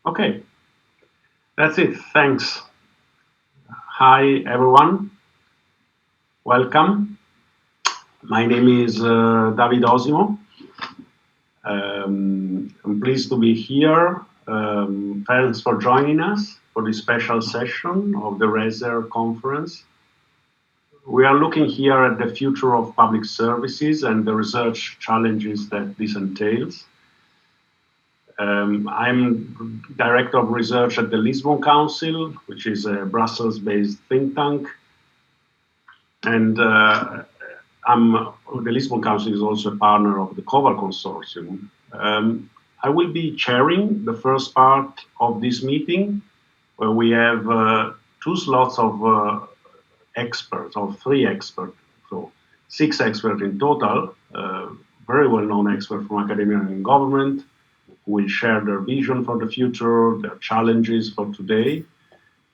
Okay, that's it. Thanks. Hi, everyone. Welcome. My name is David Osimo. I'm pleased to be here. Thanks for joining us for this special session of the RESER conference. We are looking here at the future of public services and the research challenges that this entails. I'm Director of Research at the Lisbon Council, which is a Brussels-based think tank. And the Lisbon Council is also a partner of the COVAL consortium. I will be chairing the first part of this meeting, where we have 2 slots of experts, or 3 experts, so 6 experts in total, very well-known experts from academia and government, who will share their vision for the future, their challenges for today.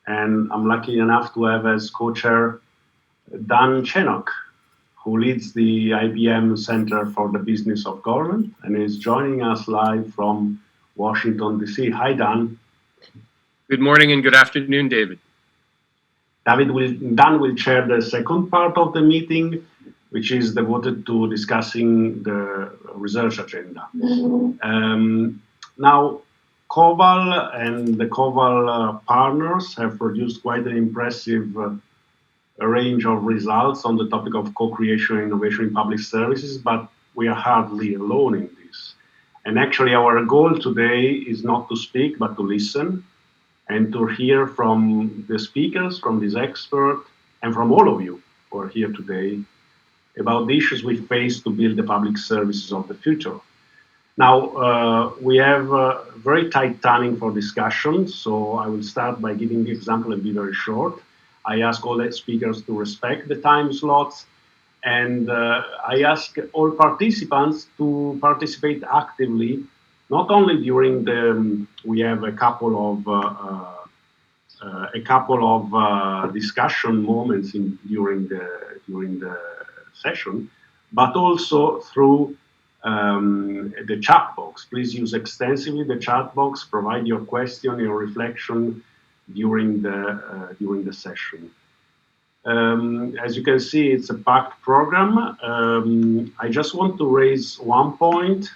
And I'm lucky enough to have as co-chair Dan Chenok, who leads the IBM Center for the Business of Government and is joining us live from Washington, D.C. Hi, Dan. Good morning and good afternoon, David. Dan will chair the second part of the meeting, which is devoted to discussing the research agenda. Now, COVAL and the COVAL partners have produced quite an impressive range of results on the topic of co-creation and innovation in public services, but we are hardly alone in this. And actually, our goal today is not to speak, but to listen and to hear from the speakers, from this expert, and from all of you who are here today about the issues we face to build the public services of the future. Now, we have very tight timing for discussion, so I will start by giving the example and be very short. I ask all the speakers to respect the time slots, and I ask all participants to participate actively, not only during the, we have a couple of discussion moments during the session, but also through the chat box. Please use extensively the chat box, provide your question, your reflection during the session. As you can see, it's a packed program. I just want to raise one point,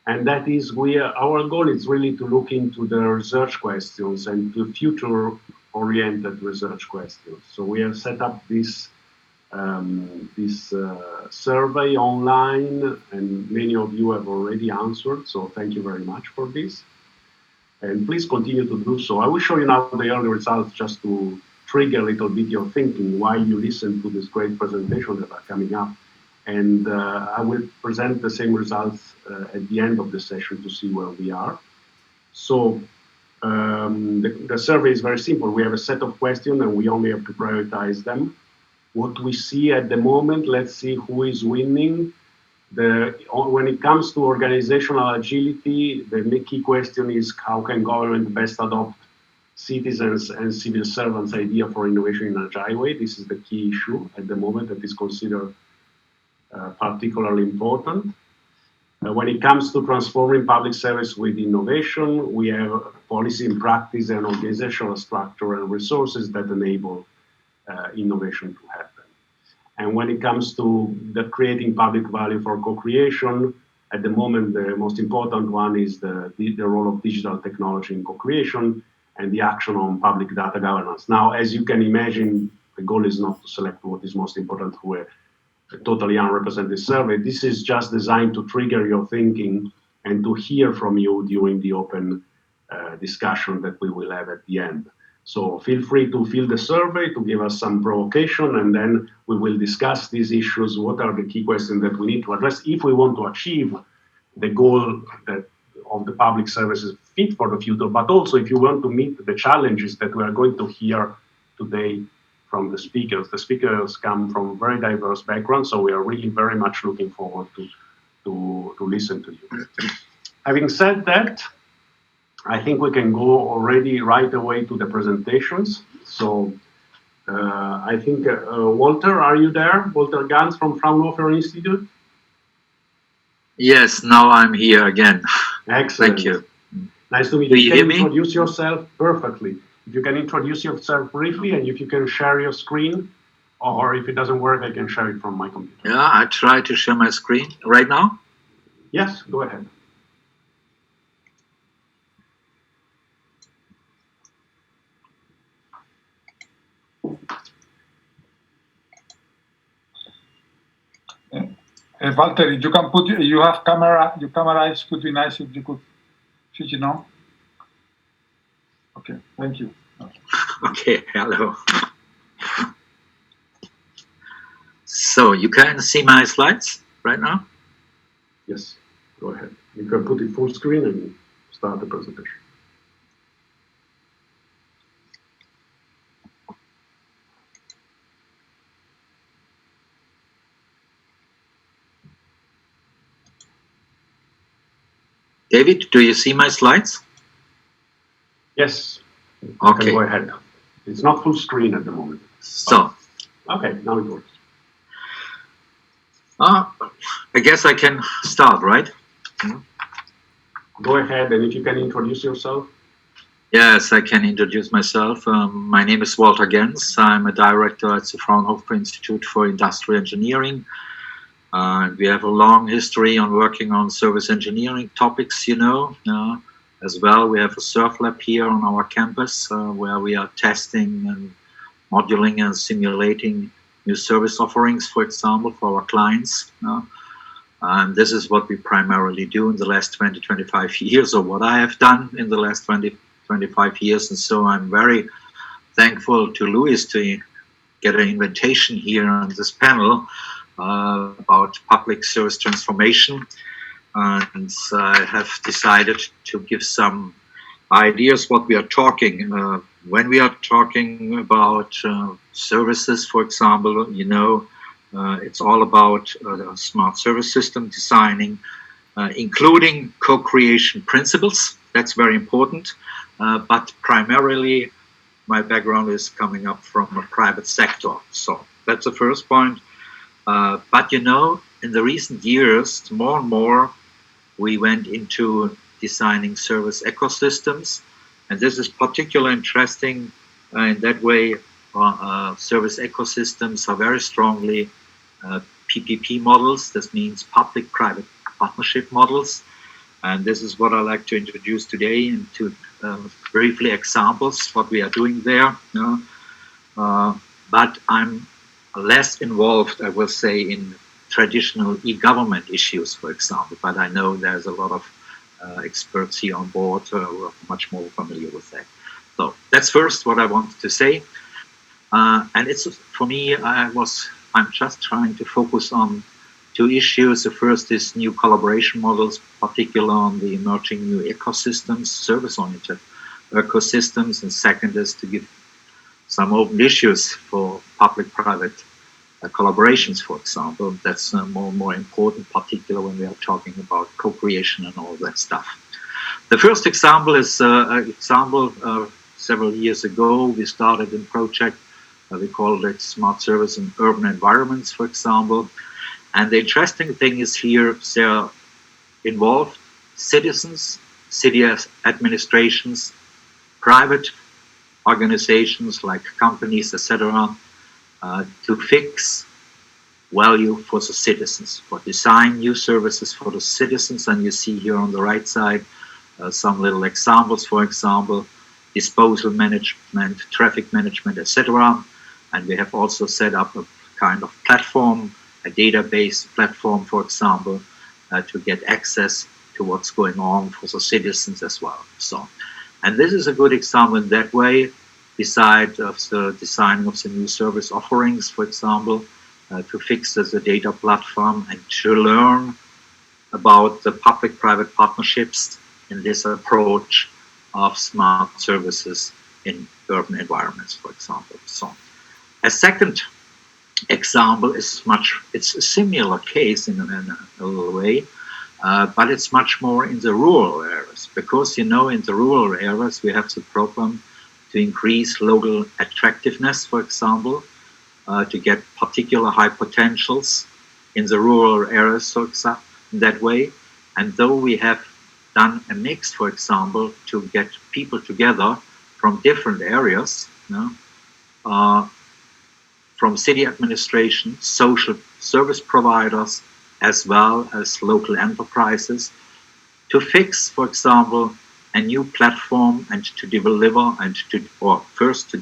and that is our goal is really to look into the research questions and to future-oriented research questions. So we have set up this survey online, and many of you have already answered, so thank you very much for this. And please continue to do so. I will show you now the early results just to trigger a little bit your thinking while you listen to this great presentation that are coming up. And I will present the same results at the end of the session to see where we are. So the survey is very simple. We have a set of questions and we only have to prioritize them. What we see at the moment, let's see who is winning. When it comes to organizational agility, the key question is how can government best adopt citizens and civil servants' idea for innovation in an agile way? This is the key issue at the moment that is considered particularly important. When it comes to transforming public service with innovation, we have policy and practice and organizational structure and resources that enable innovation to happen. And when it comes to the creating public value for co-creation, at the moment, the most important one is the role of digital technology in co-creation and the action on public data governance. Now, as you can imagine, the goal is not to select what is most important through a totally unrepresented survey. This is just designed to trigger your thinking and to hear from you during the open discussion that we will have at the end. So feel free to fill the survey to give us some provocation, and then we will discuss these issues. What are the key questions that we need to address if we want to achieve the goal of the public services fit for the future, but also if you want to meet the challenges that we are going to hear today from the speakers. The speakers come from very diverse backgrounds, so we are really very much looking forward to listen to you. Having said that, I think we can go already right away to the presentations. So I think, Walter, are you there? Walter Ganz from Fraunhofer Institute? Yes, now I'm here again. Excellent. Thank you. Nice to meet you. Do you hear me? Introduce yourself perfectly. If you can introduce yourself briefly, and if you can share your screen, or if it doesn't work, I can share it from my computer. Yeah, I try to share my screen right now. Yes, go ahead. Walter, you can put, you have camera, your camera is could be nice if you could switch it on. Okay, thank you. Okay, hello. So you can see my slides right now? Yes, go ahead. You can put it full screen and start the presentation. David, do you see my slides? Yes. Okay. Go ahead. It's not full screen at the moment. So. Okay, now it works. I guess I can start, right? Go ahead, and if you can introduce yourself. Yes, I can introduce myself. My name is Walter Ganz. I'm a director at the Fraunhofer Institute for Industrial Engineering. We have a long history on working on service engineering topics, you know. As well, we have a surf lab here on our campus where we are testing and modeling and simulating new service offerings, for example, for our clients. And this is what we primarily do in the last 20, 25 years, or what I have done in the last 20, 25 years. And so I'm very thankful to Luis to get an invitation here on this panel about public service transformation. And I have decided to give some ideas what we are talking. When we are talking about services, for example, you know, it's all about smart service system designing, including co-creation principles. That's very important. But primarily, my background is coming up from a private sector. So that's the first point. But you know, in the recent years, more and more, we went into designing service ecosystems. And this is particularly interesting in that way. Service ecosystems are very strongly PPP models. This means public-private partnership models. And this is what I like to introduce today into briefly examples, what we are doing there. But I'm less involved, I will say, in traditional e-government issues, for example. But I know there's a lot of experts here on board who are much more familiar with that. So that's first what I wanted to say. And it's, for me, I'm just trying to focus on two issues. The first is new collaboration models, particularly on the emerging new ecosystems, service-oriented ecosystems. And second is to give some open issues for public-private collaborations, for example. That's more important, particularly when we are talking about co-creation and all that stuff. The first example is an example several years ago. We started a project, we called it Smart Service in Urban Environments, for example. And the interesting thing is here, they're involved citizens, city administrations, private organizations like companies, etc., to fix value for the citizens, for design new services for the citizens. And you see here on the right side some little examples, for example, disposal management, traffic management, etc. And we have also set up a kind of platform, a database platform, for example, to get access to what's going on for the citizens as well. So, and this is a good example in that way, beside of the designing of the new service offerings, for example, to fix the data platform and to learn about the public-private partnerships in this approach of smart services in urban environments, for example. So, a second example is it's a similar case in a little way, but it's much more in the rural areas, because, you know, in the rural areas we have the problem to increase local attractiveness, for example, to get particular high potentials in the rural areas, so in that way. And though we have done a mix, for example, to get people together from different areas, from city administration, social service providers, as well as local enterprises, to fix, for example, a new platform and to deliver first to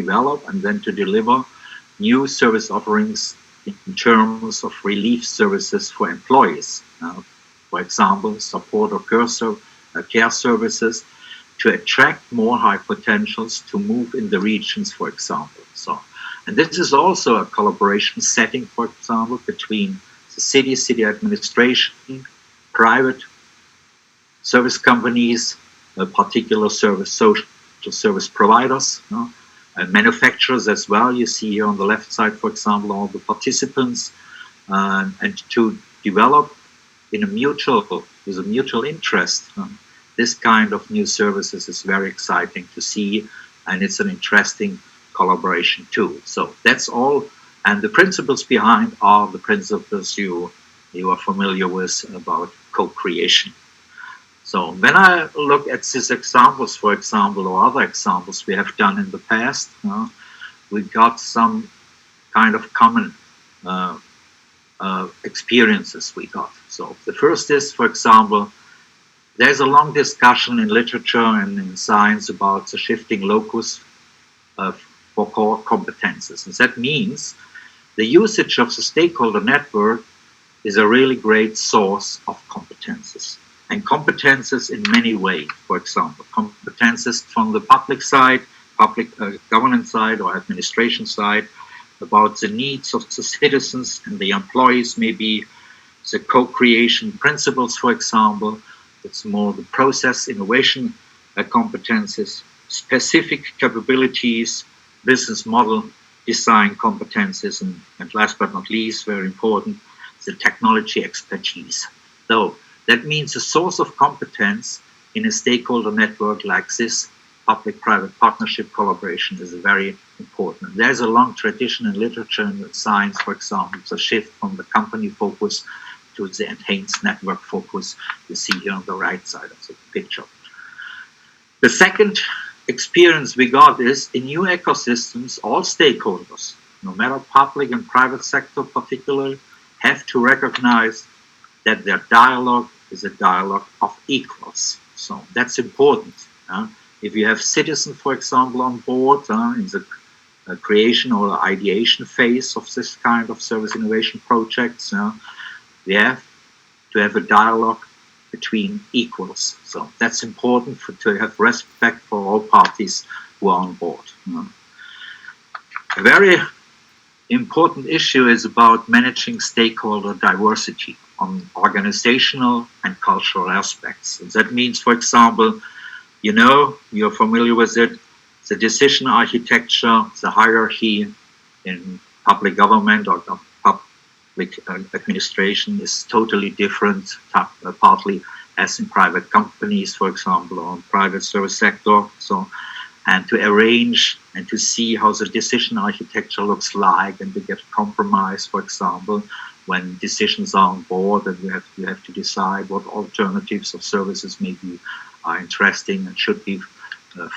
develop and then to deliver new service offerings in terms of relief services for employees. For example, support or care services to attract more high potentials to move in the regions, for example. And this is also a collaboration setting, for example, between the city administration, private service companies, particular social service providers, and manufacturers as well. You see here on the left side, for example, all the participants, and to develop with a mutual interest. This kind of new services is very exciting to see, and it's an interesting collaboration too. So that's all, and the principles behind are the principles you are familiar with about co-creation. So when I look at these examples, for example, or other examples we have done in the past, we got some kind of common experiences we got. So the first is, for example, there's a long discussion in literature and in science about the shifting locus for core competences. And that means the usage of the stakeholder network is a really great source of competences. And competences in many ways, for example, competences from the public side, public governance side or administration side, about the needs of the citizens and the employees, maybe the co-creation principles, for example. It's more the process innovation competences, specific capabilities, business model design competences, and last but not least, very important, the technology expertise. So that means a source of competence in a stakeholder network like this, public-private partnership collaboration is very important. There's a long tradition in literature and science, for example, the shift from the company focus to the enhanced network focus you see here on the right side of the picture. The second experience we got is in new ecosystems, all stakeholders, no matter public and private sector particularly, have to recognize that their dialogue is a dialogue of equals. So that's important. If you have citizens, for example, on board in the creation or ideation phase of this kind of service innovation projects, we have to have a dialogue between equals. So that's important to have respect for all parties who are on board. A very important issue is about managing stakeholder diversity on organizational and cultural aspects. And that means, for example, you're familiar with it, the decision architecture, the hierarchy in public government or public administration is totally different, partly as in private companies, for example, or private service sector. So, and to arrange and to see how the decision architecture looks like, and to get a compromise, for example, when decisions are on board, and you have to decide what alternatives of services maybe are interesting and should be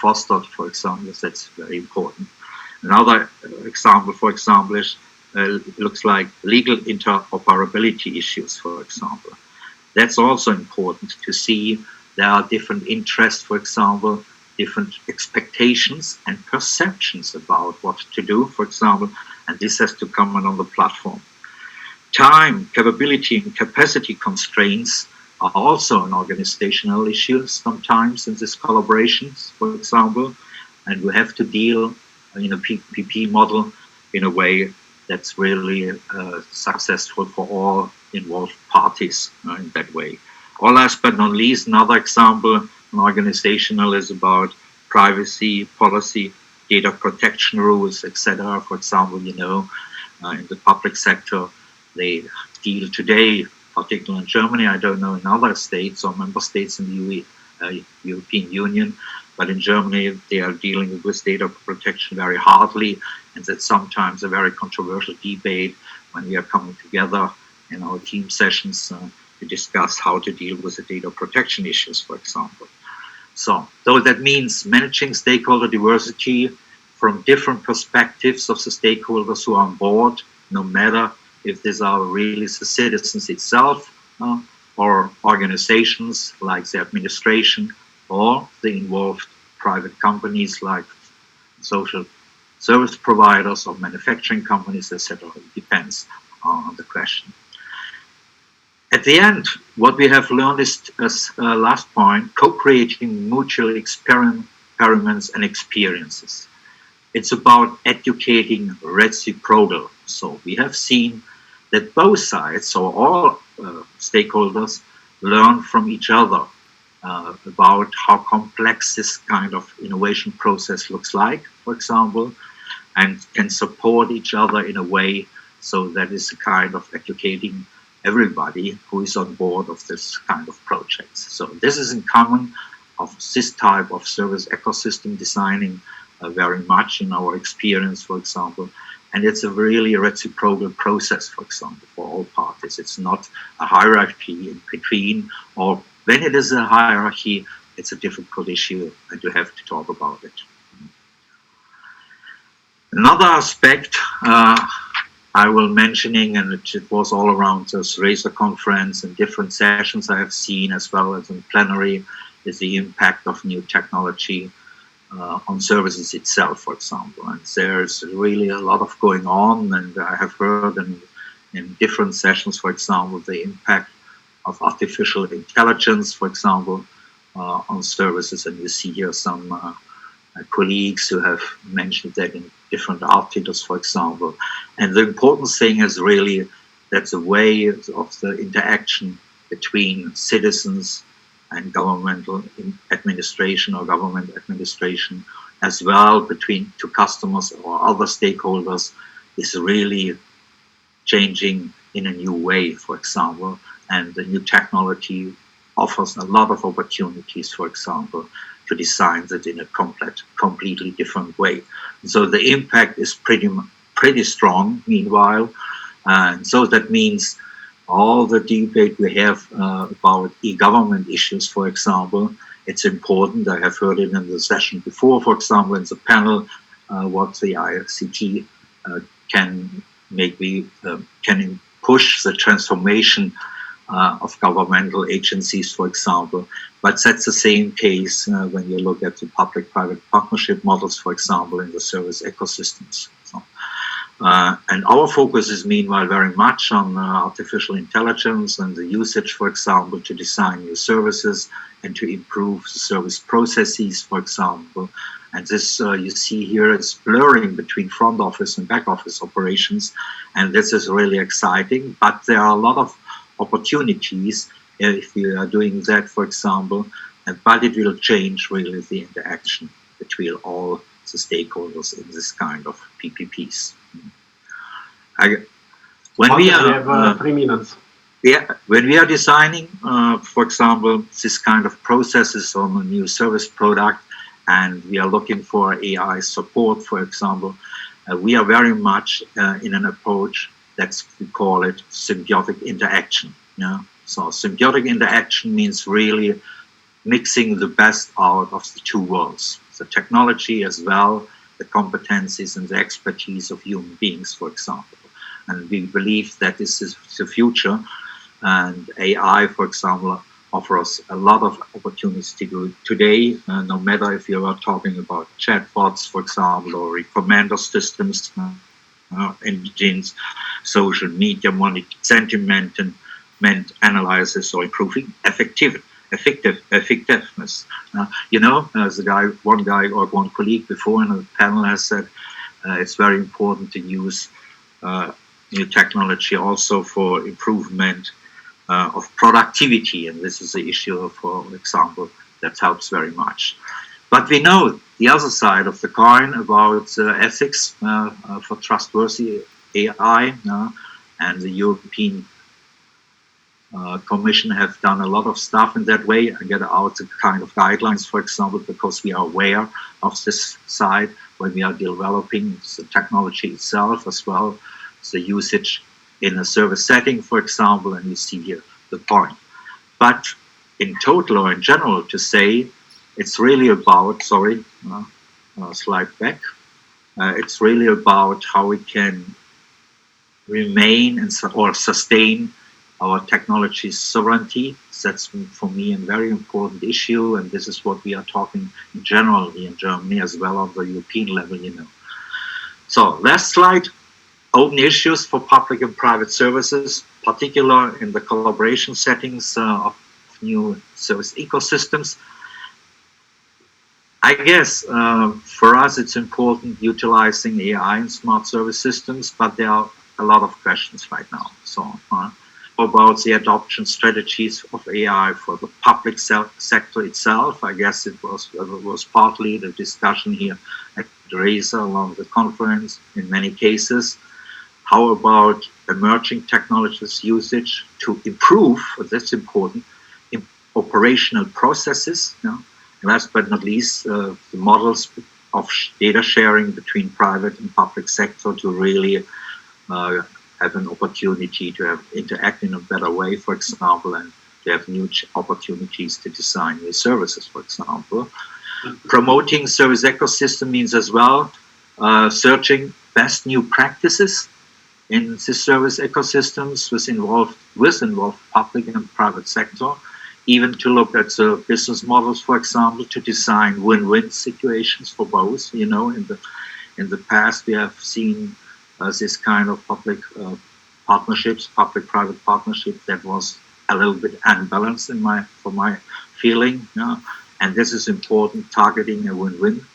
fostered, for example. That's very important. Another example, for example, is looks like legal interoperability issues, for example. That's also important to see. There are different interests, for example, different expectations and perceptions about what to do, for example, and this has to come on the platform. Time, capability, and capacity constraints are also an organizational issue sometimes in these collaborations, for example, and we have to deal in a PPP model in a way that's really successful for all involved parties in that way. All last but not least, another example, an organizational, is about privacy, policy, data protection rules, etc. For example, in the public sector, they deal today, particularly in Germany, I don't know in other states or member states in the European Union, but in Germany they are dealing with data protection very hardly, and that's sometimes a very controversial debate when we are coming together in our team sessions to discuss how to deal with the data protection issues, for example. So that means managing stakeholder diversity from different perspectives of the stakeholders who are on board, no matter if these are really the citizens itself or organizations like the administration or the involved private companies like social service providers or manufacturing companies, etc. It depends on the question. At the end, what we have learned is, as last point, co-creating mutual experiments and experiences. It's about educating reciprocal. So we have seen that both sides, so all stakeholders, learn from each other about how complex this kind of innovation process looks like, for example, and can support each other in a way so that is a kind of educating everybody who is on board of this kind of projects. So this is in common of this type of service ecosystem designing very much in our experience, for example. And it's a really reciprocal process, for example, for all parties. It's not a hierarchy in between, or when it is a hierarchy, it's a difficult issue and you have to talk about it. Another aspect I will mentioning, and it was all around this RESER conference and different sessions I have seen as well as in plenary, is the impact of new technology on services itself, for example. And there's really a lot of going on, and I have heard in different sessions, for example, the impact of artificial intelligence, for example, on services. And you see here some colleagues who have mentioned that in different articles, for example. And the important thing is really that the way of the interaction between citizens and governmental administration or government administration, as well between two customers or other stakeholders, is really changing in a new way, for example. And the new technology offers a lot of opportunities, for example, to design that in a completely different way. So the impact is pretty strong, meanwhile. And so that means all the debate we have about e-government issues, for example, it's important. I have heard it in the session before, for example, in the panel, what the ICT can can push the transformation of governmental agencies, for example. But that's the same case when you look at the public-private partnership models, for example, in the service ecosystems. So, and our focus is meanwhile very much on artificial intelligence and the usage, for example, to design new services and to improve the service processes, for example. And this you see here is blurring between front office and back office operations. And this is really exciting, but there are a lot of opportunities if we are doing that, for example, but it will change really the interaction between all the stakeholders in this kind of PPPs. When we are 3 minutes. Yeah, when we are designing, for example, this kind of processes on a new service product, and we are looking for AI support, for example, we are very much in an approach that's, we call it symbiotic interaction. Yeah? So symbiotic interaction means really mixing the best out of the two worlds, the technology as well, the competencies and the expertise of human beings, for example. And we believe that this is the future. And AI, for example, offers a lot of opportunities to do today, no matter if you are talking about chatbots, for example, or recommender systems, engines, social media monitoring, sentiment analysis, or improving effectiveness. You know, as one colleague before in the panel has said, it's very important to use new technology also for improvement of productivity, and this is the issue, for example, that helps very much. But we know the other side of the coin about ethics for trustworthy AI, and the European Commission have done a lot of stuff in that way and get out the kind of guidelines, for example, because we are aware of this side when we are developing the technology itself as well, the usage in a service setting, for example, and you see here the point. But in total or in general, to say it's really about, sorry, slide back. It's really about how we can remain or sustain our technology sovereignty. That's for me a very important issue, and this is what we are talking in general in Germany as well on the European level, you know. So last slide, open issues for public and private services, particularly in the collaboration settings of new service ecosystems. I guess for us it's important utilizing AI in smart service systems, but there are a lot of questions right now. So about the adoption strategies of AI for the public sector itself, I guess it was partly the discussion here at RESER along the conference in many cases. How about emerging technologies usage to improve, that's important, in operational processes, you know? Last but not least, the models of data sharing between private and public sector to really have an opportunity to interact in a better way, for example, and to have new opportunities to design new services, for example. Promoting service ecosystem means as well searching best new practices in the service ecosystems with involved public and private sector. Even to look at the business models, for example, to design win-win situations for both. You know, in the past we have seen this kind of public partnerships, public-private partnerships that was a little bit unbalanced for my feeling. You know? And this is important, targeting a win-win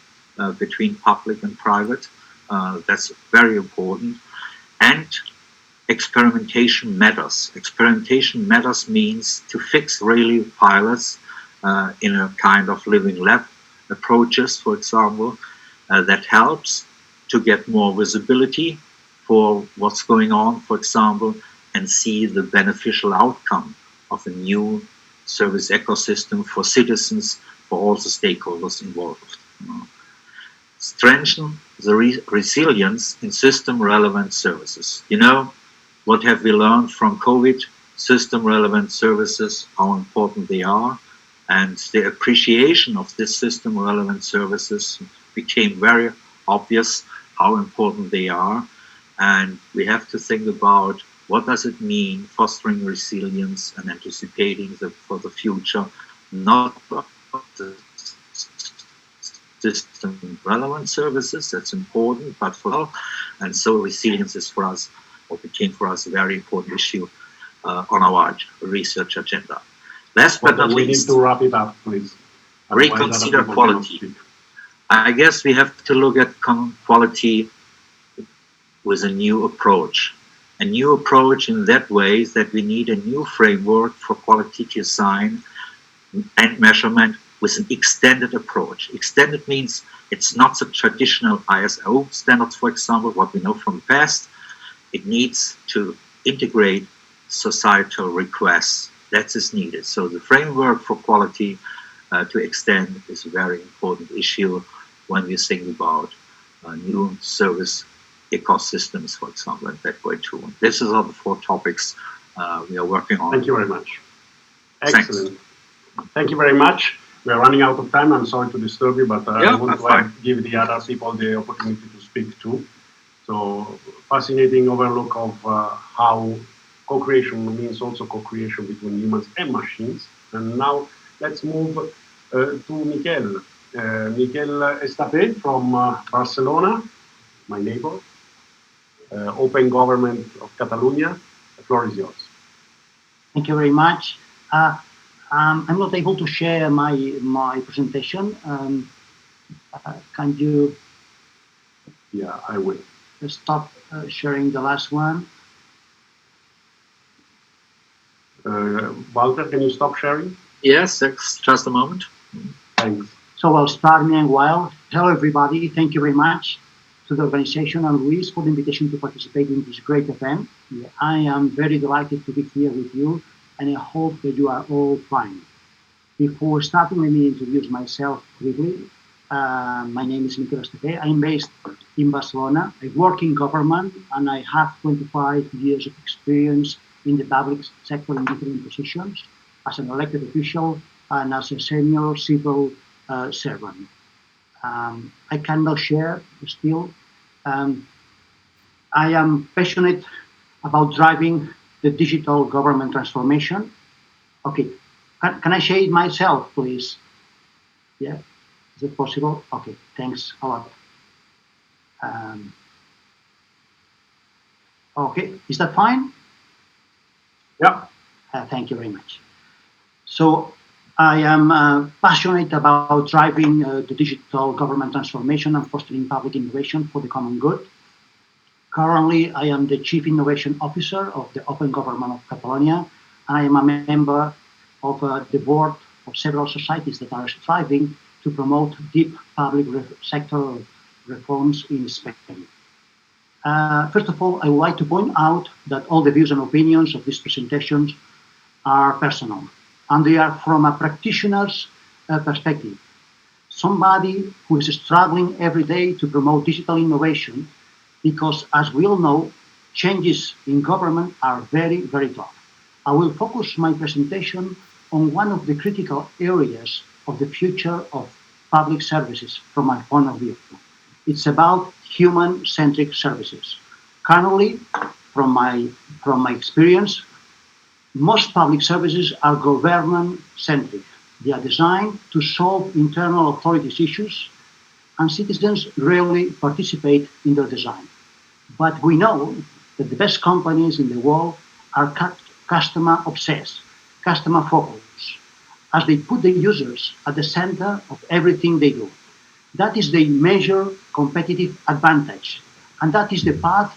between public and private. That's very important. And experimentation matters. Experimentation matters means to fix really pilots in a kind of living lab approaches, for example, that helps to get more visibility for what's going on, for example, and see the beneficial outcome of a new service ecosystem for citizens, for all the stakeholders involved. Strengthen the resilience in system-relevant services. You know, what have we learned from COVID? System-relevant services, how important they are, and the appreciation of this system-relevant services became very obvious how important they are. And we have to think about what does it mean fostering resilience and anticipating for the future, not the system-relevant services, that's important, but for all. And so resilience is for us, or became for us, a very important issue on our research agenda. Last but not least, we need to wrap it up, please. Reconsider quality. I guess we have to look at quality with a new approach. A new approach in that way is that we need a new framework for quality design and measurement with an extended approach. Extended means it's not the traditional ISO standards, for example, what we know from the past. It needs to integrate societal requests. That is needed. So the framework for quality to extend is a very important issue when we think about new service ecosystems, for example, and that way too. This is all the 4 topics we are working on. Thank you very much. Excellent. Thanks. Thank you very much. We are running out of time. I'm sorry to disturb you, but I want to give the other people the opportunity to speak too. So fascinating overlook of how co-creation means also co-creation between humans and machines. And now let's move to Miquel. Miquel Estape from Barcelona, my neighbor. Open Government of Catalonia. The floor is yours. Thank you very much. I'm not able to share my presentation. Can you? Yeah, I will. Stop sharing the last one. Walter, can you stop sharing? Yes, just a moment. Thanks. So I'll start meanwhile. Hello, everybody. Thank you very much to the organization and Luis for the invitation to participate in this great event. I am very delighted to be here with you, and I hope that you are all fine. Before starting, let me introduce myself briefly. My name is Miquel Estape. I'm based in Barcelona. I work in government, and I have 25 years of experience in the public sector in different positions, as an elected official and as a senior civil servant. I cannot share still. I am passionate about driving the digital government transformation. Okay, can I share it myself, please? Yeah, is it possible? Okay, thanks a lot. Okay, is that fine? Yeah. Thank you very much. So I am passionate about driving the digital government transformation and fostering public innovation for the common good. Currently, I am the Chief Innovation Officer of the Open Government of Catalonia, and I am a member of the board of several societies that are striving to promote deep public sector reforms in Spain. First of all, I would like to point out that all the views and opinions of these presentations are personal, and they are from a practitioner's perspective. Somebody who is struggling every day to promote digital innovation, because as we all know, changes in government are very, very tough. I will focus my presentation on one of the critical areas of the future of public services from my point of view. It's about human-centric services. Currently, from my experience, most public services are government-centric. They are designed to solve internal authorities' issues, and citizens rarely participate in their design. But we know that the best companies in the world are customer-obsessed, customer-focused, as they put the users at the center of everything they do. That is the major competitive advantage, and that is the path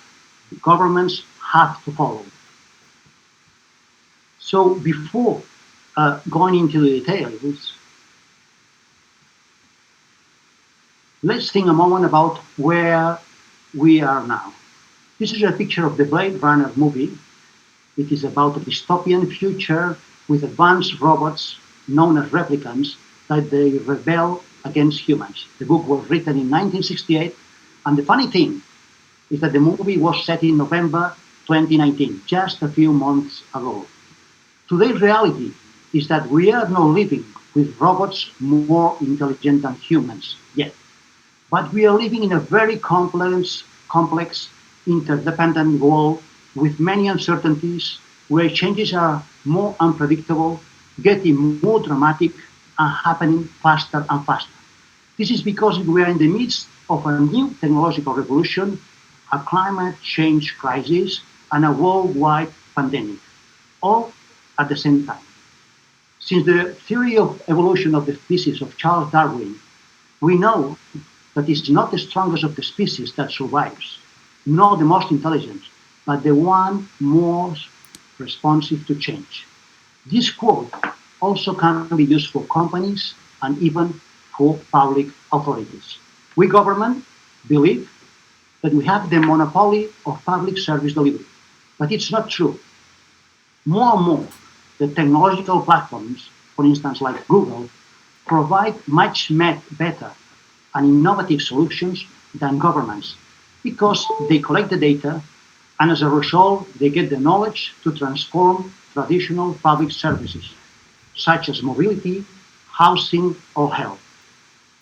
governments have to follow. So before going into the details, let's think a moment about where we are now. This is a picture of the Blade Runner movie. It is about a dystopian future with advanced robots known as replicants that they rebel against humans. The book was written in 1968, and the funny thing is that the movie was set in November 2019, just a few months ago. Today's reality is that we are now living with robots more intelligent than humans yet. But we are living in a very complex, interdependent world with many uncertainties, where changes are more unpredictable, getting more dramatic, and happening faster and faster. This is because we are in the midst of a new technological revolution, a climate change crisis, and a worldwide pandemic, all at the same time. Since the theory of evolution of the species of Charles Darwin, we know that it's not the strongest of the species that survives, not the most intelligent, but the one most responsive to change. This quote also can be used for companies and even for public authorities. We government believe that we have the monopoly of public service delivery, but it's not true. More and more, the technological platforms, for instance, like Google, provide much better and innovative solutions than governments, because they collect the data, and as a result, they get the knowledge to transform traditional public services, such as mobility, housing, or health.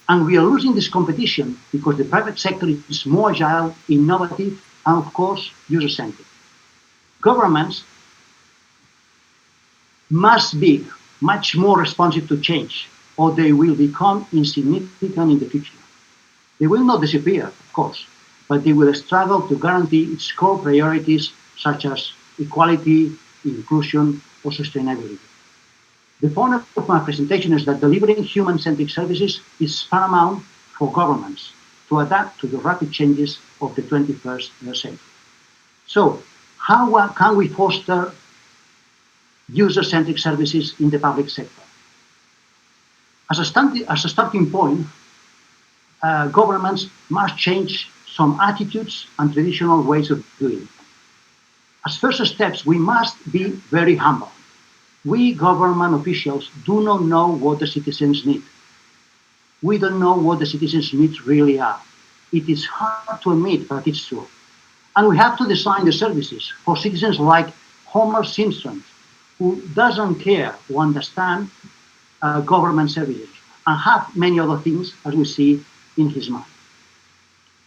And we are losing this competition because the private sector is more agile, innovative, and of course, user-centric. Governments must be much more responsive to change, or they will become insignificant in the future. They will not disappear, of course, but they will struggle to guarantee its core priorities such as equality, inclusion, or sustainability. The point of my presentation is that delivering human-centric services is paramount for governments to adapt to the rapid changes of the 21st century. So, how can we foster user-centric services in the public sector? As a starting point, governments must change some attitudes and traditional ways of doing it. As first steps, we must be very humble. We government officials do not know what the citizens need. We don't know what the citizens' needs really are. It is hard to admit, but it's true. And we have to design the services for citizens like Homer Simpson, who doesn't care or understand government services, and have many other things, as we see in his mind.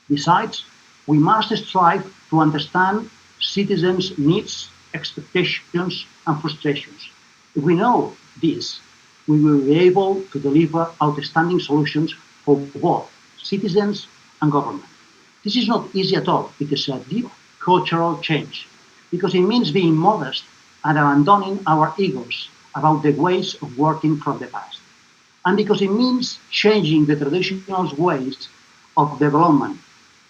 Besides, we must strive to understand citizens' needs, expectations, and frustrations. If we know this, we will be able to deliver outstanding solutions for both citizens and government. This is not easy at all. It is a deep cultural change, because it means being modest and abandoning our egos about the ways of working from the past. And because it means changing the traditional ways of development,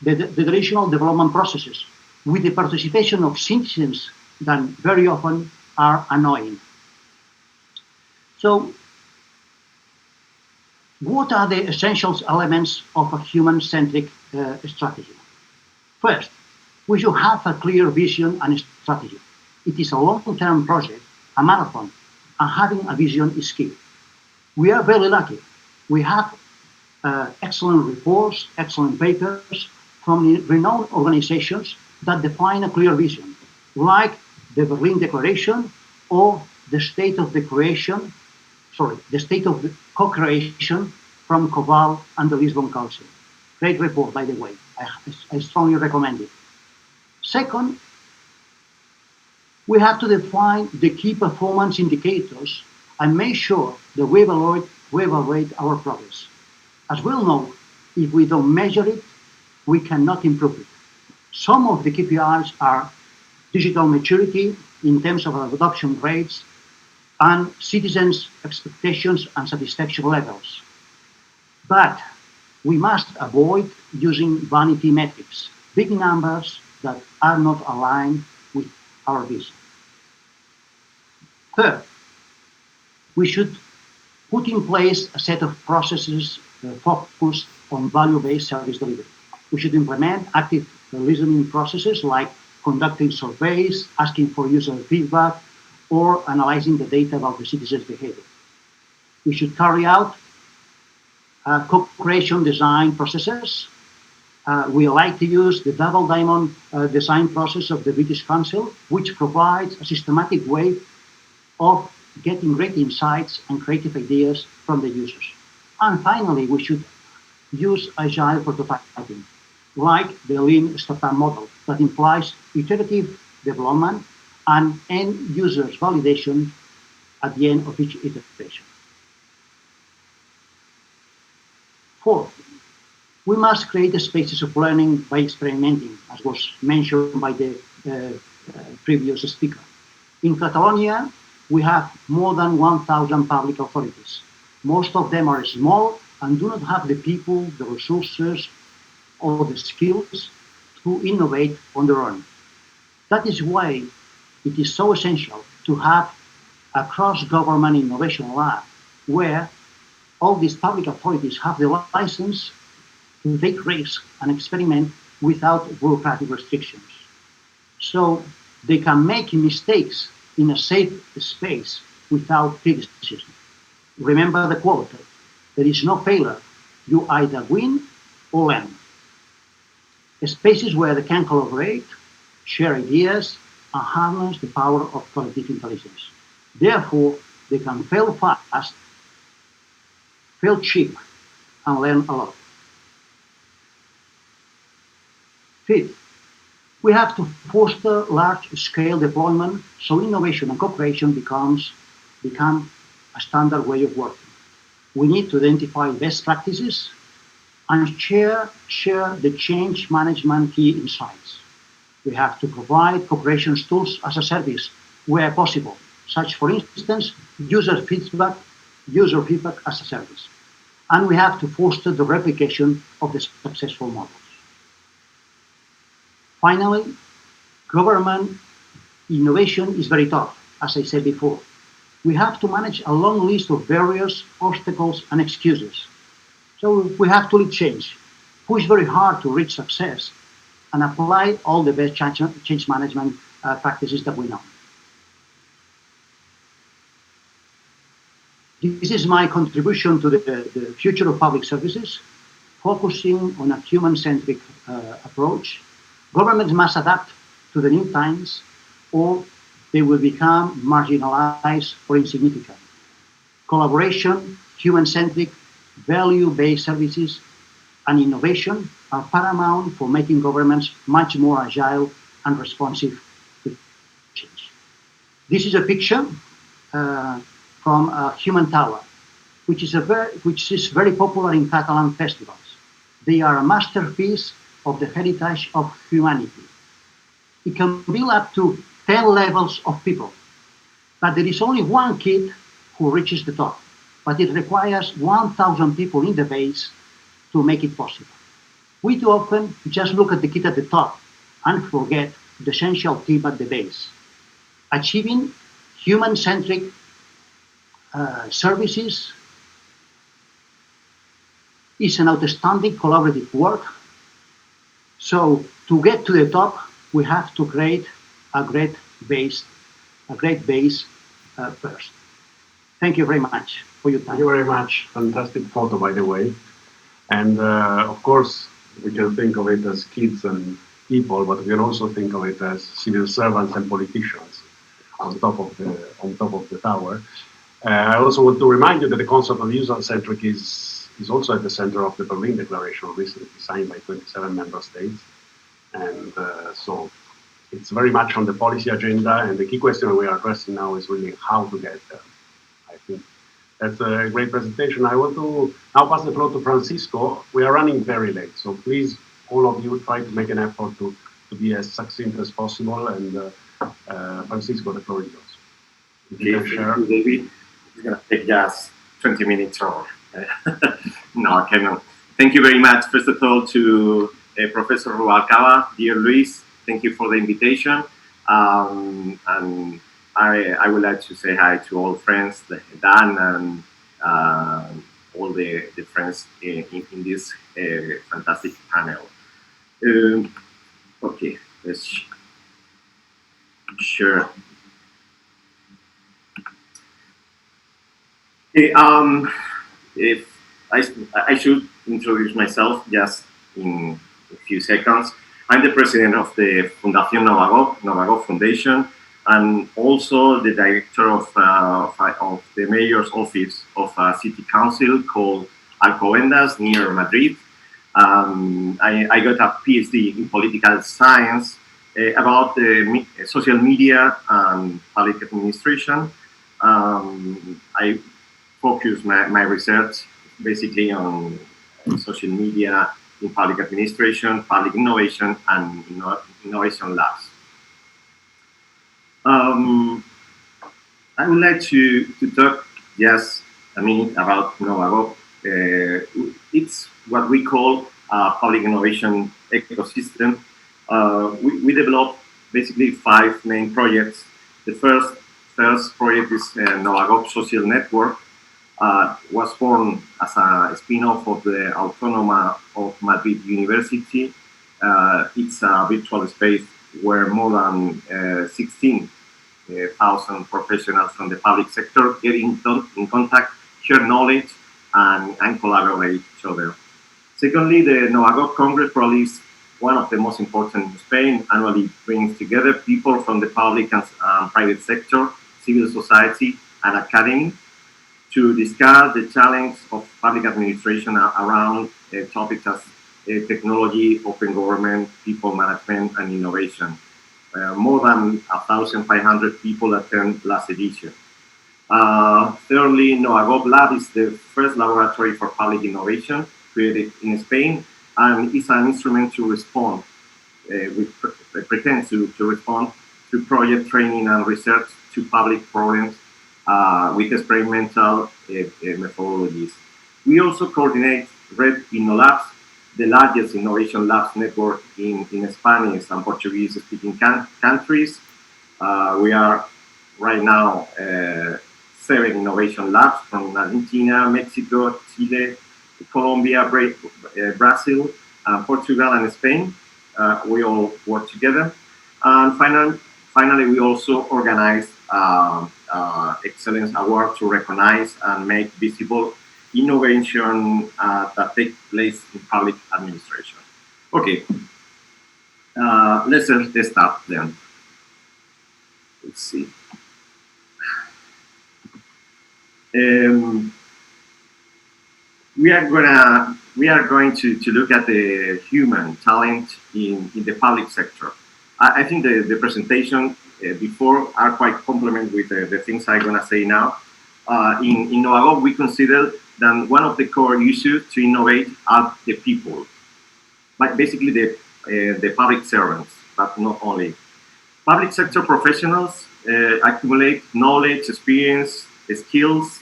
the traditional development processes, with the participation of citizens that very often are annoying. So, what are the essential elements of a human-centric strategy? First, we should have a clear vision and strategy. It is a long-term project, a marathon, and having a vision is key. We are very lucky. We have excellent reports, excellent papers from renowned organizations that define a clear vision, like the Berlin Declaration or the State of the Co-Creation from COVAL and the Lisbon Council. Great report, by the way. I strongly recommend it. Second, we have to define the key performance indicators and make sure that we evaluate our progress. As we'll know, if we don't measure it, we cannot improve it. Some of the KPIs are digital maturity in terms of adoption rates and citizens' expectations and satisfaction levels. But we must avoid using vanity metrics, big numbers that are not aligned with our vision. Third, we should put in place a set of processes focused on value-based service delivery. We should implement active listening processes like conducting surveys, asking for user feedback, or analyzing the data about the citizens' behavior. We should carry out co-creation design processes. We like to use the double diamond design process of the British Council, which provides a systematic way of getting great insights and creative ideas from the users. And finally, we should use agile prototyping, like the lean startup model that implies iterative development and end users validation at the end of each iteration. Fourth, we must create spaces of learning by experimenting, as was mentioned by the previous speaker. In Catalonia, we have more than 1,000 public authorities. Most of them are small and do not have the people, the resources, or the skills to innovate on their own. That is why it is so essential to have a cross-government innovation lab where all these public authorities have the license to take risks and experiment without bureaucratic restrictions. So they can make mistakes in a safe space without criticism. Remember the quote, there is no failure, you either win or learn. Spaces where they can collaborate, share ideas, and harness the power of collective intelligence. Therefore, they can fail fast, fail cheap, and learn a lot. Fifth, we have to foster large-scale deployment so innovation and cooperation become a standard way of working. We need to identify best practices and share the change management key insights. We have to provide cooperation tools as a service where possible, such, for instance, user feedback as a service. And we have to foster the replication of the successful models. Finally, government innovation is very tough, as I said before. We have to manage a long list of barriers, obstacles, and excuses. So we have to lead change, push very hard to reach success, and apply all the best change management practices that we know. This is my contribution to the future of public services, focusing on a human-centric approach. Governments must adapt to the new times, or they will become marginalized or insignificant. Collaboration, human-centric, value-based services, and innovation are paramount for making governments much more agile and responsive to change. This is a picture from a human tower, which is very popular in Catalan festivals. They are a masterpiece of the heritage of humanity. It can build up to 10 levels of people, but there is only one kid who reaches the top, but it requires 1,000 people in the base to make it possible. We too often just look at the kid at the top and forget the essential tip at the base. Achieving human-centric services is an outstanding collaborative work. So to get to the top, we have to create a great base first. Thank you very much for your time. Thank you very much. Fantastic photo, by the way. And of course, we can think of it as kids and people, but we can also think of it as civil servants and politicians on top of the tower. I also want to remind you that the concept of user-centric is also at the center of the Berlin Declaration, recently signed by 27 member states. And so it's very much on the policy agenda, and the key question we are addressing now is really how to get there. I think that's a great presentation. I want to now pass the floor to Francesco. We are running very late, so please, all of you, try to make an effort to be as succinct as possible. And Francisco, the floor is yours. Okay, thank you, David. It's going to take just 20 minutes or no, I cannot. Thank you very much, first of all, to Professor Rubalcaba, dear Luis. Thank you for the invitation. And I would like to say hi to all friends, Dan and all the friends in this fantastic panel. Okay, let's share. Okay, if I should introduce myself just in a few seconds. I'm the president of the Fundación Novagob Foundation, and also the director of the mayor's office of a city council called Alcobendas near Madrid. I got a PhD in political science about social media and public administration. I focus my research basically on social media in public administration, public innovation, and innovation labs. I would like to talk just a minute about Novagob. It's what we call a public innovation ecosystem. We developed basically 5 main projects. The first project is Novagob Social Network. Was born as a spin-off of the Autónoma of Madrid University. It's a virtual space where more than 16,000 professionals from the public sector get in contact, share knowledge, and collaborate each other. Secondly, the Novagob Congress probably is one of the most important in Spain. Annually brings together people from the public and private sector, civil society, and academy, to discuss the challenge of public administration around topics as technology, open government, people management, and innovation. More than 1,500 people attend last edition. Thirdly, Novagob Lab is the first laboratory for public innovation created in Spain, and is an instrument to respond, pretends to respond to project training and research to public problems with experimental methodologies. We also coordinate Innolabs, the largest innovation labs network in Spanish and Portuguese-speaking countries. We are right now 7 innovation labs from Argentina, Mexico, Chile, Colombia, Brazil, Portugal, and Spain. We all work together. And finally, we also organize Excellence Award to recognize and make visible innovation that takes place in public administration. Okay, let's start then. let's see. We are going to look at the human talent in the public sector. I think the presentation before are quite complement with the things I'm gonna say now. In Novagob, we consider that one of the core issues to innovate are the people, but basically the public servants, but not only. Public sector professionals accumulate knowledge, experience, skills,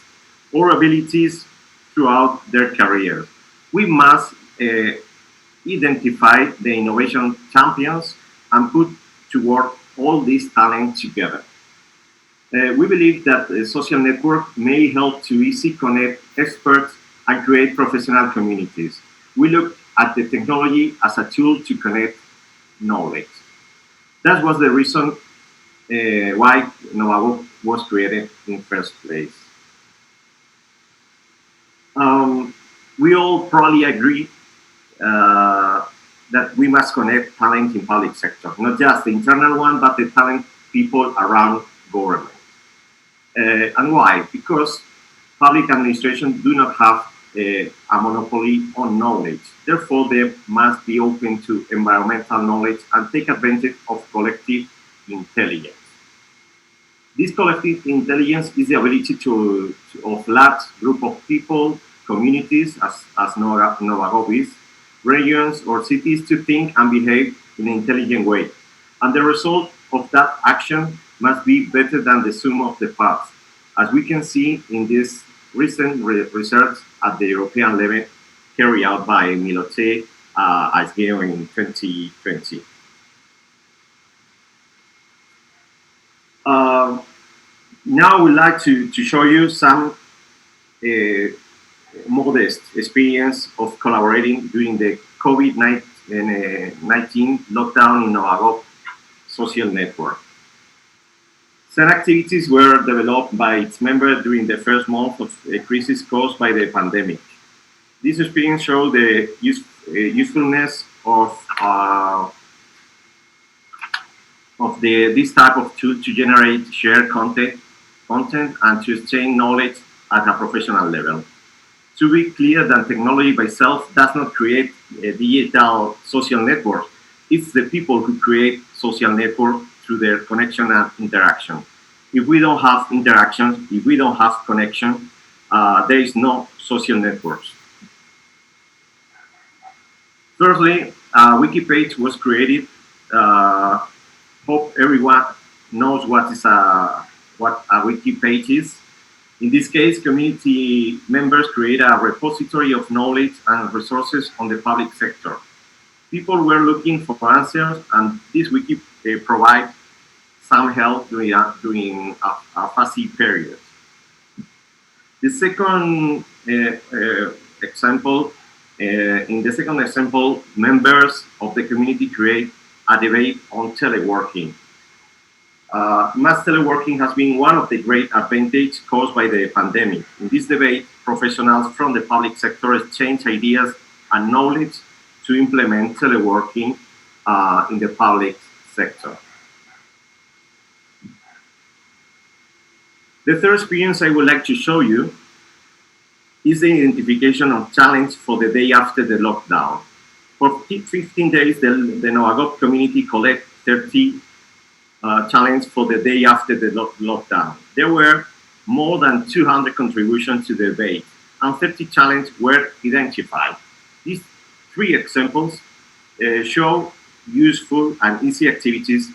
or abilities throughout their career. We must identify the innovation champions and put to work all this talent together. We believe that a social network may help to easily connect experts and create professional communities. We look at the technology as a tool to connect knowledge. That was the reason why Novagob was created in first place. We all probably agree that we must connect talent in public sector, not just the internal one, but the talent people around government. And why? Because public administration do not have a monopoly on knowledge. Therefore, they must be open to environmental knowledge and take advantage of collective intelligence. This collective intelligence is the ability of large group of people, communities, as Novagob is, regions or cities to think and behave in an intelligent way. And the result of that action must be better than the sum of the parts, as we can see in this recent research at the European level carried out by Miquel Osimo in 2020. Now I would like to show you some modest experience of collaborating during the COVID-19 lockdown in Novagob social network. Some activities were developed by its members during the first month of a crisis caused by the pandemic. This experience showed the usefulness of this type of tool to generate shared content and to exchange knowledge at a professional level. To be clear that technology by itself does not create a digital social network. It's the people who create social network through their connection and interaction. If we don't have interactions, if we don't have connection, there is no social networks. Firstly, a wiki page was created. Hope everyone knows what a wiki page is. In this case, community members create a repository of knowledge and resources on the public sector. People were looking for answers, and this wiki provides some help during a fuzzy period. The second example, members of the community create a debate on teleworking. Mass teleworking has been one of the great advantages caused by the pandemic. In this debate, professionals from the public sector exchange ideas and knowledge to implement teleworking in the public sector. The third experience I would like to show you is the identification of challenge for the day after the lockdown. For 15 days, the Novagob community collected 30 challenge for the day after the lockdown. There were more than 200 contributions to the debate, and 30 challenges were identified. These three examples show useful and easy activities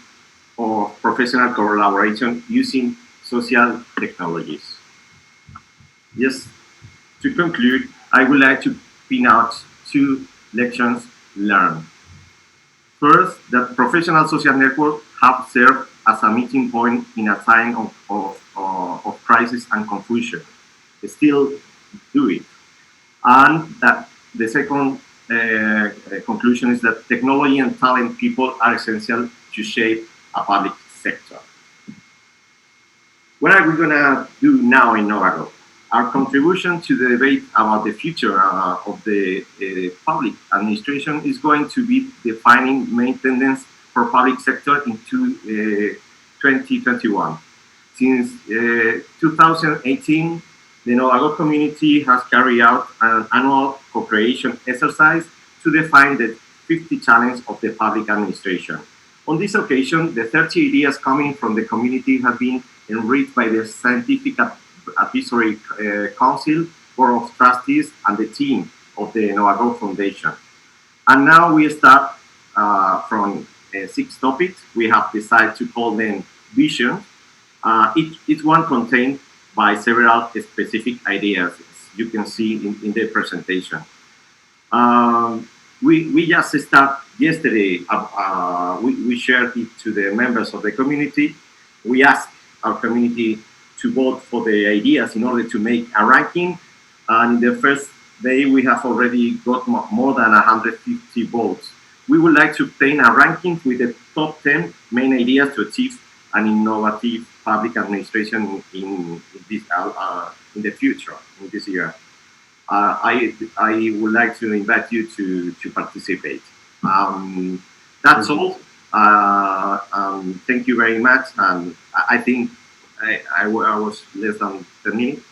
of professional collaboration using social technologies. Just to conclude, I would like to pin out 2 lessons learned. First, that professional social networks have served as a meeting point in a time of crisis and confusion. They still do it. And that the second conclusion is that technology and talent people are essential to shape a public sector. What are we going to do now in Novagob? Our contribution to the debate about the future of the public administration is going to be defining main tendencies for public sector in 2021. Since 2018, the Novagob community has carried out an annual co-creation exercise to define the 50 challenges of the public administration. On this occasion, the 30 ideas coming from the community have been enriched by the Scientific Advisory Council, Board of Trustees, and the team of the Novagob Foundation. And now we start from 6 topics. We have decided to call them visions. Each one contained by several specific ideas, as you can see in the presentation. We just started yesterday. We shared it to the members of the community. We asked our community to vote for the ideas in order to make a ranking. And the first day, we have already got more than 150 votes. We would like to obtain a ranking with the top 10 main ideas to achieve an innovative public administration in the future, in this year. I would like to invite you to participate. That's all. Thank you very much. And I think I was less than 10 minutes.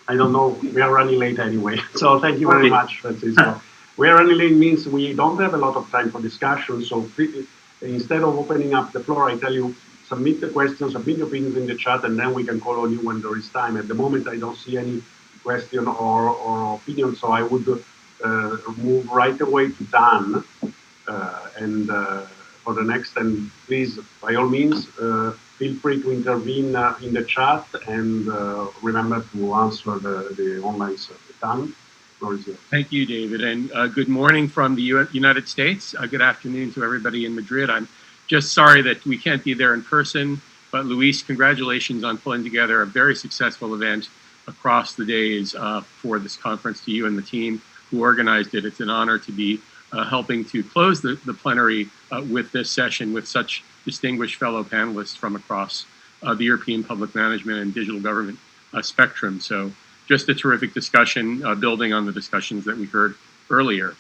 I don't know. We are running late anyway. So thank you very much, Francisco. We are running late means we don't have a lot of time for discussion. So instead of opening up the floor, I tell you, submit the questions, submit your opinions in the chat, and then we can call on you when there is time. At the moment, I don't see any question or opinion, so I would move right away to Dan. And for the next, and please, by all means, feel free to intervene in the chat and remember to answer the online survey. Dan, floor is yours. Thank you, David, and good morning from the United States. Good afternoon to everybody in Madrid. I'm just sorry that we can't be there in person, but Luis, congratulations on pulling together a very successful event across the days for this conference, to you and the team who organized it. It's an honor to be helping to close the plenary with this session with such distinguished fellow panelists from across the European public management and digital government spectrum. So just a terrific discussion, building on the discussions that we heard earlier.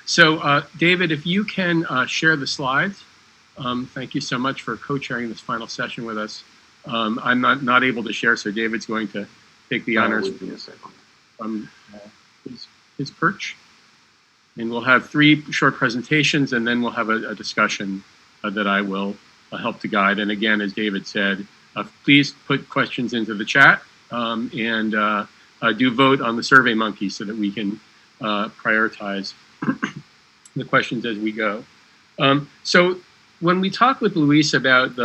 So David, if you can share the slides. Thank you so much for co-chairing this final session with us. I'm not able to share, so David's going to take the honors from his perch. And we'll have 3 short presentations, and then we'll have a discussion that I will help to guide. And again, as David said, please put questions into the chat and do vote on the Survey Monkey so that we can prioritize the questions as we go. So when we talked with Luis about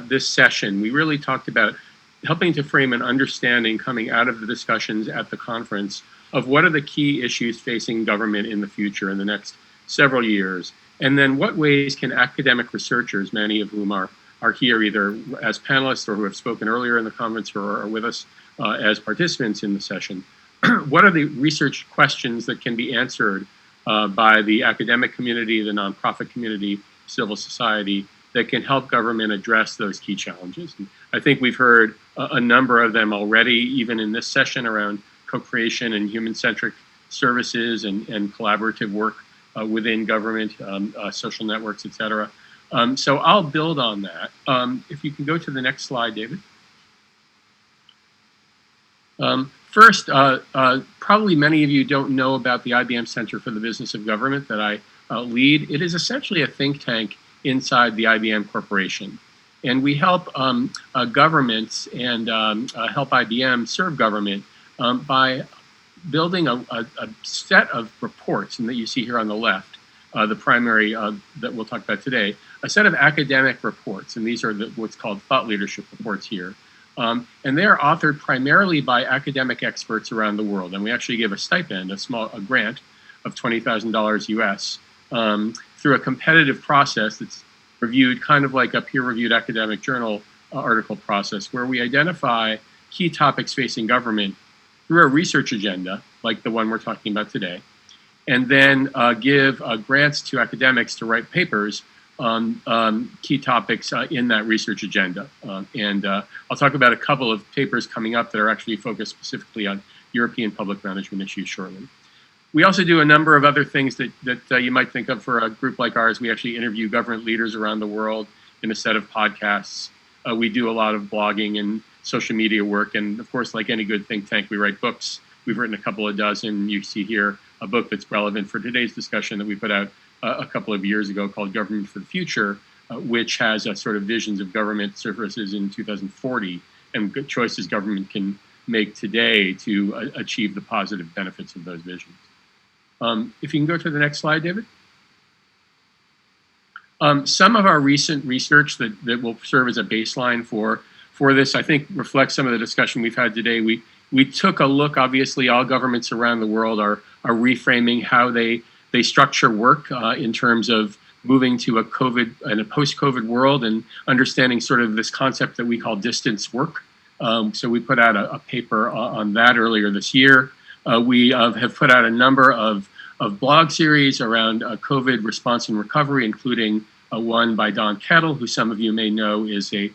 this session, we really talked about helping to frame an understanding coming out of the discussions at the conference of what are the key issues facing government in the future in the next several years, and then what ways can academic researchers, many of whom are here either as panelists or who have spoken earlier in the conference or are with us as participants in the session, what are the research questions that can be answered by the academic community, the nonprofit community, civil society, that can help government address those key challenges. And I think we've heard a number of them already, even in this session, around co-creation and human-centric services and collaborative work within government, social networks, et cetera. So I'll build on that. If you can go to the next slide, David. First, probably many of you don't know about the IBM Center for the Business of Government that I lead. It is essentially a think tank inside the IBM Corporation. And we help governments and help IBM serve government by building a set of reports, and that you see here on the left, the primary that we'll talk about today, a set of academic reports, and these are what's called thought leadership reports here. And they're authored primarily by academic experts around the world. And we actually give a stipend, a grant of $20,000 US through a competitive process that's reviewed kind of like a peer-reviewed academic journal article process, where we identify key topics facing government through a research agenda, like the one we're talking about today, and then give grants to academics to write papers on key topics in that research agenda. I'll talk about a couple of papers coming up that are actually focused specifically on European public management issues shortly. We also do a number of other things that you might think of for a group like ours. We actually interview government leaders around the world, in a set of podcasts. We do a lot of blogging and social media work. And of course, like any good think tank, we write books. We've written a couple of dozen. You see here a book that's relevant for today's discussion that we put out a couple of years ago called Government for the Future, which has a sort of visions of government services in 2040 and good choices government can make today to achieve the positive benefits of those visions. If you can go to the next slide, David. Some of our recent research that will serve as a baseline for this, I think, reflects some of the discussion we've had today. We took a look, obviously, all governments around the world are reframing how they structure work in terms of moving to a COVID and a post-COVID world and understanding sort of this concept that we call distance work. So we put out a paper on that earlier this year. We have put out a number of blog series around COVID response and recovery, including one by Don Kettle, who some of you may know is a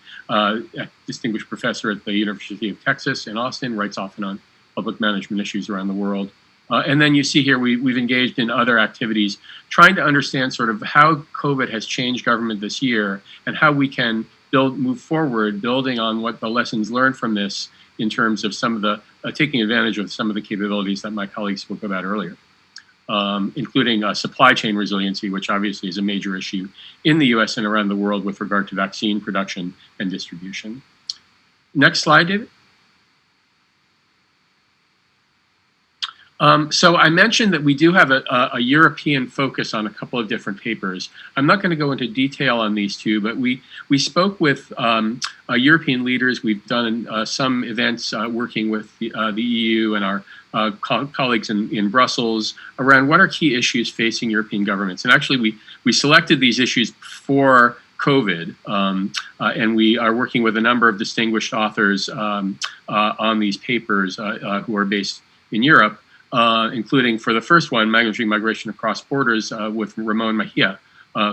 distinguished professor at the University of Texas in Austin, writes often on public management issues around the world. And then you see here we've engaged in other activities trying to understand sort of how COVID has changed government this year and how we can move forward, building on what the lessons learned from this in terms of some of the taking advantage of some of the capabilities that my colleagues spoke about earlier, including supply chain resiliency, which obviously is a major issue in the US and around the world with regard to vaccine production and distribution. Next slide, David. So I mentioned that we do have a European focus on a couple of different papers. I'm not going to go into detail on these two, but we spoke with European leaders. We've done some events working with the EU and our colleagues in Brussels around what are key issues facing European governments. And actually, we selected these issues for COVID, and we are working with a number of distinguished authors on these papers who are based in Europe. Including for the first one, Managing Migration Across Borders with Ramon Mejia,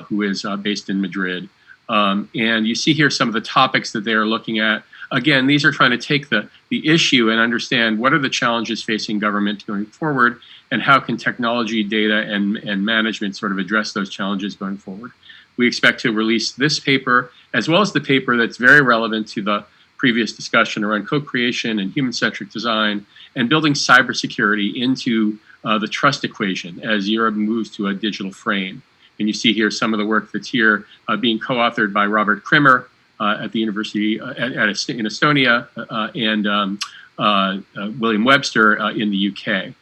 who is based in Madrid. And you see here some of the topics that they are looking at. Again, these are trying to take the issue and understand what are the challenges facing government going forward and how can technology, data, and management sort of address those challenges going forward. We expect to release this paper as well as the paper that's very relevant to the previous discussion around co-creation and human-centric design and building cybersecurity into the trust equation as Europe moves to a digital frame. And you see here some of the work that's here being co-authored by Robert Krimmer at the University in Estonia and William Webster in the UK.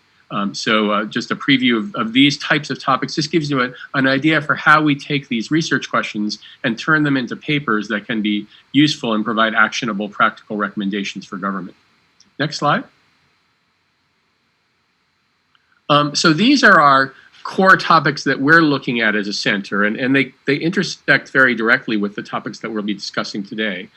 So just a preview of these types of topics. This gives you an idea for how we take these research questions and turn them into papers that can be useful and provide actionable, practical recommendations for government. Next slide. So these are our core topics that we're looking at as a center, and they intersect very directly with the topics that we'll be discussing today.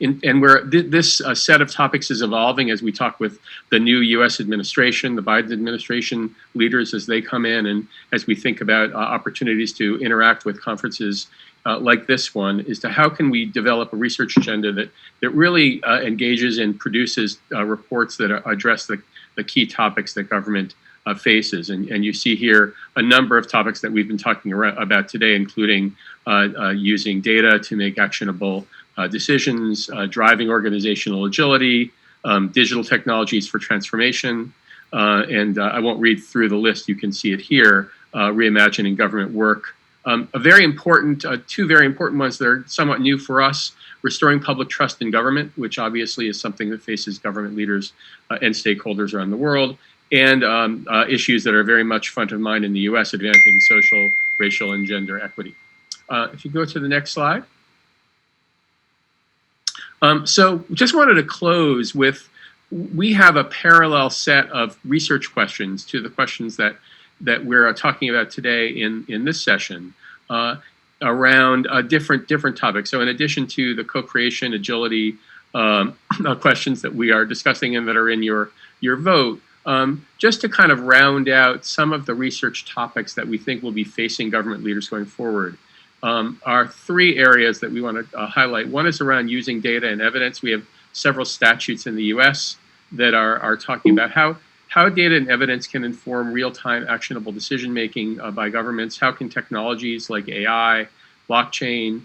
This set of topics is evolving as we talk with the new U.S. administration, the Biden administration leaders as they come in, and as we think about opportunities to interact with conferences like this one, is to how can we develop a research agenda that really engages and produces reports that address the key topics that government faces. And you see here a number of topics that we've been talking about today, including using data to make actionable decisions, driving organizational agility, digital technologies for transformation, and I won't read through the list, you can see it here, reimagining government work. Two very important ones that are somewhat new for us, restoring public trust in government, which obviously is something that faces government leaders and stakeholders around the world, and issues that are very much front of mind in the US, advancing social, racial, and gender equity. If you go to the next slide. So just wanted to close with, we have a parallel set of research questions to the questions that we're talking about today in this session around different topics. So in addition to the co-creation, agility questions that we are discussing and that are in your vote, just to kind of round out some of the research topics that we think will be facing government leaders going forward, are three areas that we want to highlight. One is around using data and evidence. We have several statutes in the US that are talking about how data and evidence can inform real-time actionable decision-making by governments. How can technologies like AI, blockchain,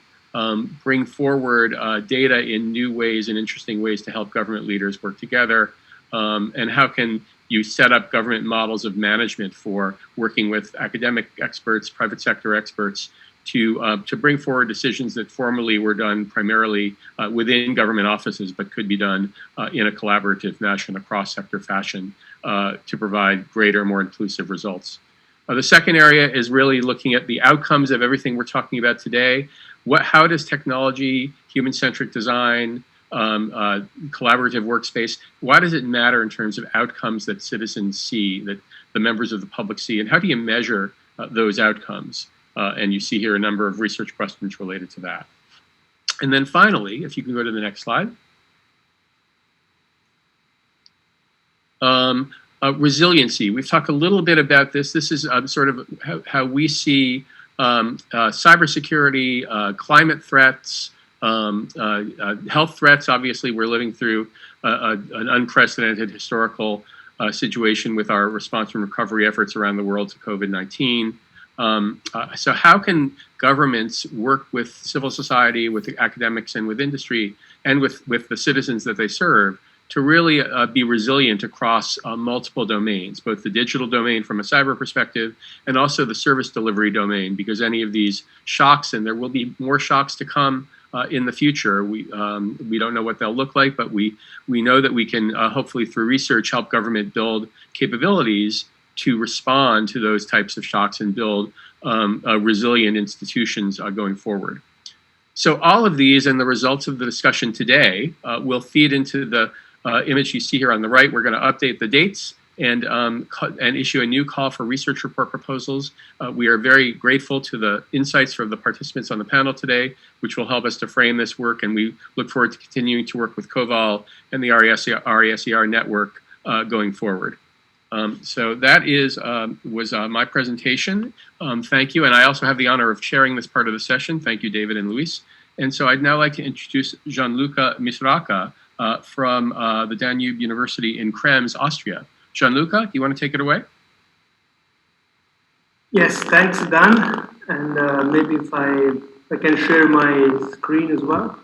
bring forward data in new ways and interesting ways to help government leaders work together? And how can you set up government models of management for working with academic experts, private sector experts, to bring forward decisions that formerly were done primarily within government offices, but could be done in a collaborative fashion, a cross-sector fashion, to provide greater, more inclusive results. The second area is really looking at the outcomes of everything we're talking about today. How does technology, human-centric design, collaborative workspace, why does it matter in terms of outcomes that citizens see, that the members of the public see, and how do you measure those outcomes? And you see here a number of research questions related to that. And then finally, if you can go to the next slide. Resiliency. We've talked a little bit about this. This is sort of how we see cybersecurity, climate threats, health threats. Obviously, we're living through an unprecedented historical situation with our response and recovery efforts around the world to COVID-19. So how can governments work with civil society, with the academics, and with industry, and with the citizens that they serve, to really be resilient across multiple domains, both the digital domain from a cyber perspective and also the service delivery domain, because any of these shocks, and there will be more shocks to come in the future, we don't know what they'll look like, but we know that we can hopefully through research help government build capabilities to respond to those types of shocks and build resilient institutions going forward. So all of these and the results of the discussion today will feed into the image you see here on the right. We're going to update the dates and issue a new call for research report proposals. We are very grateful to the insights from the participants on the panel today, which will help us to frame this work, and we look forward to continuing to work with COVAL and the RESER network going forward. So that was my presentation. Thank you, and I also have the honor of chairing this part of the session. Thank you, David and Luis. And so I'd now like to introduce Gianluca Misuraca from the Danube University in Krems, Austria. Gianluca, do you want to take it away? Yes, thanks, Dan. And maybe if I can share my screen as well.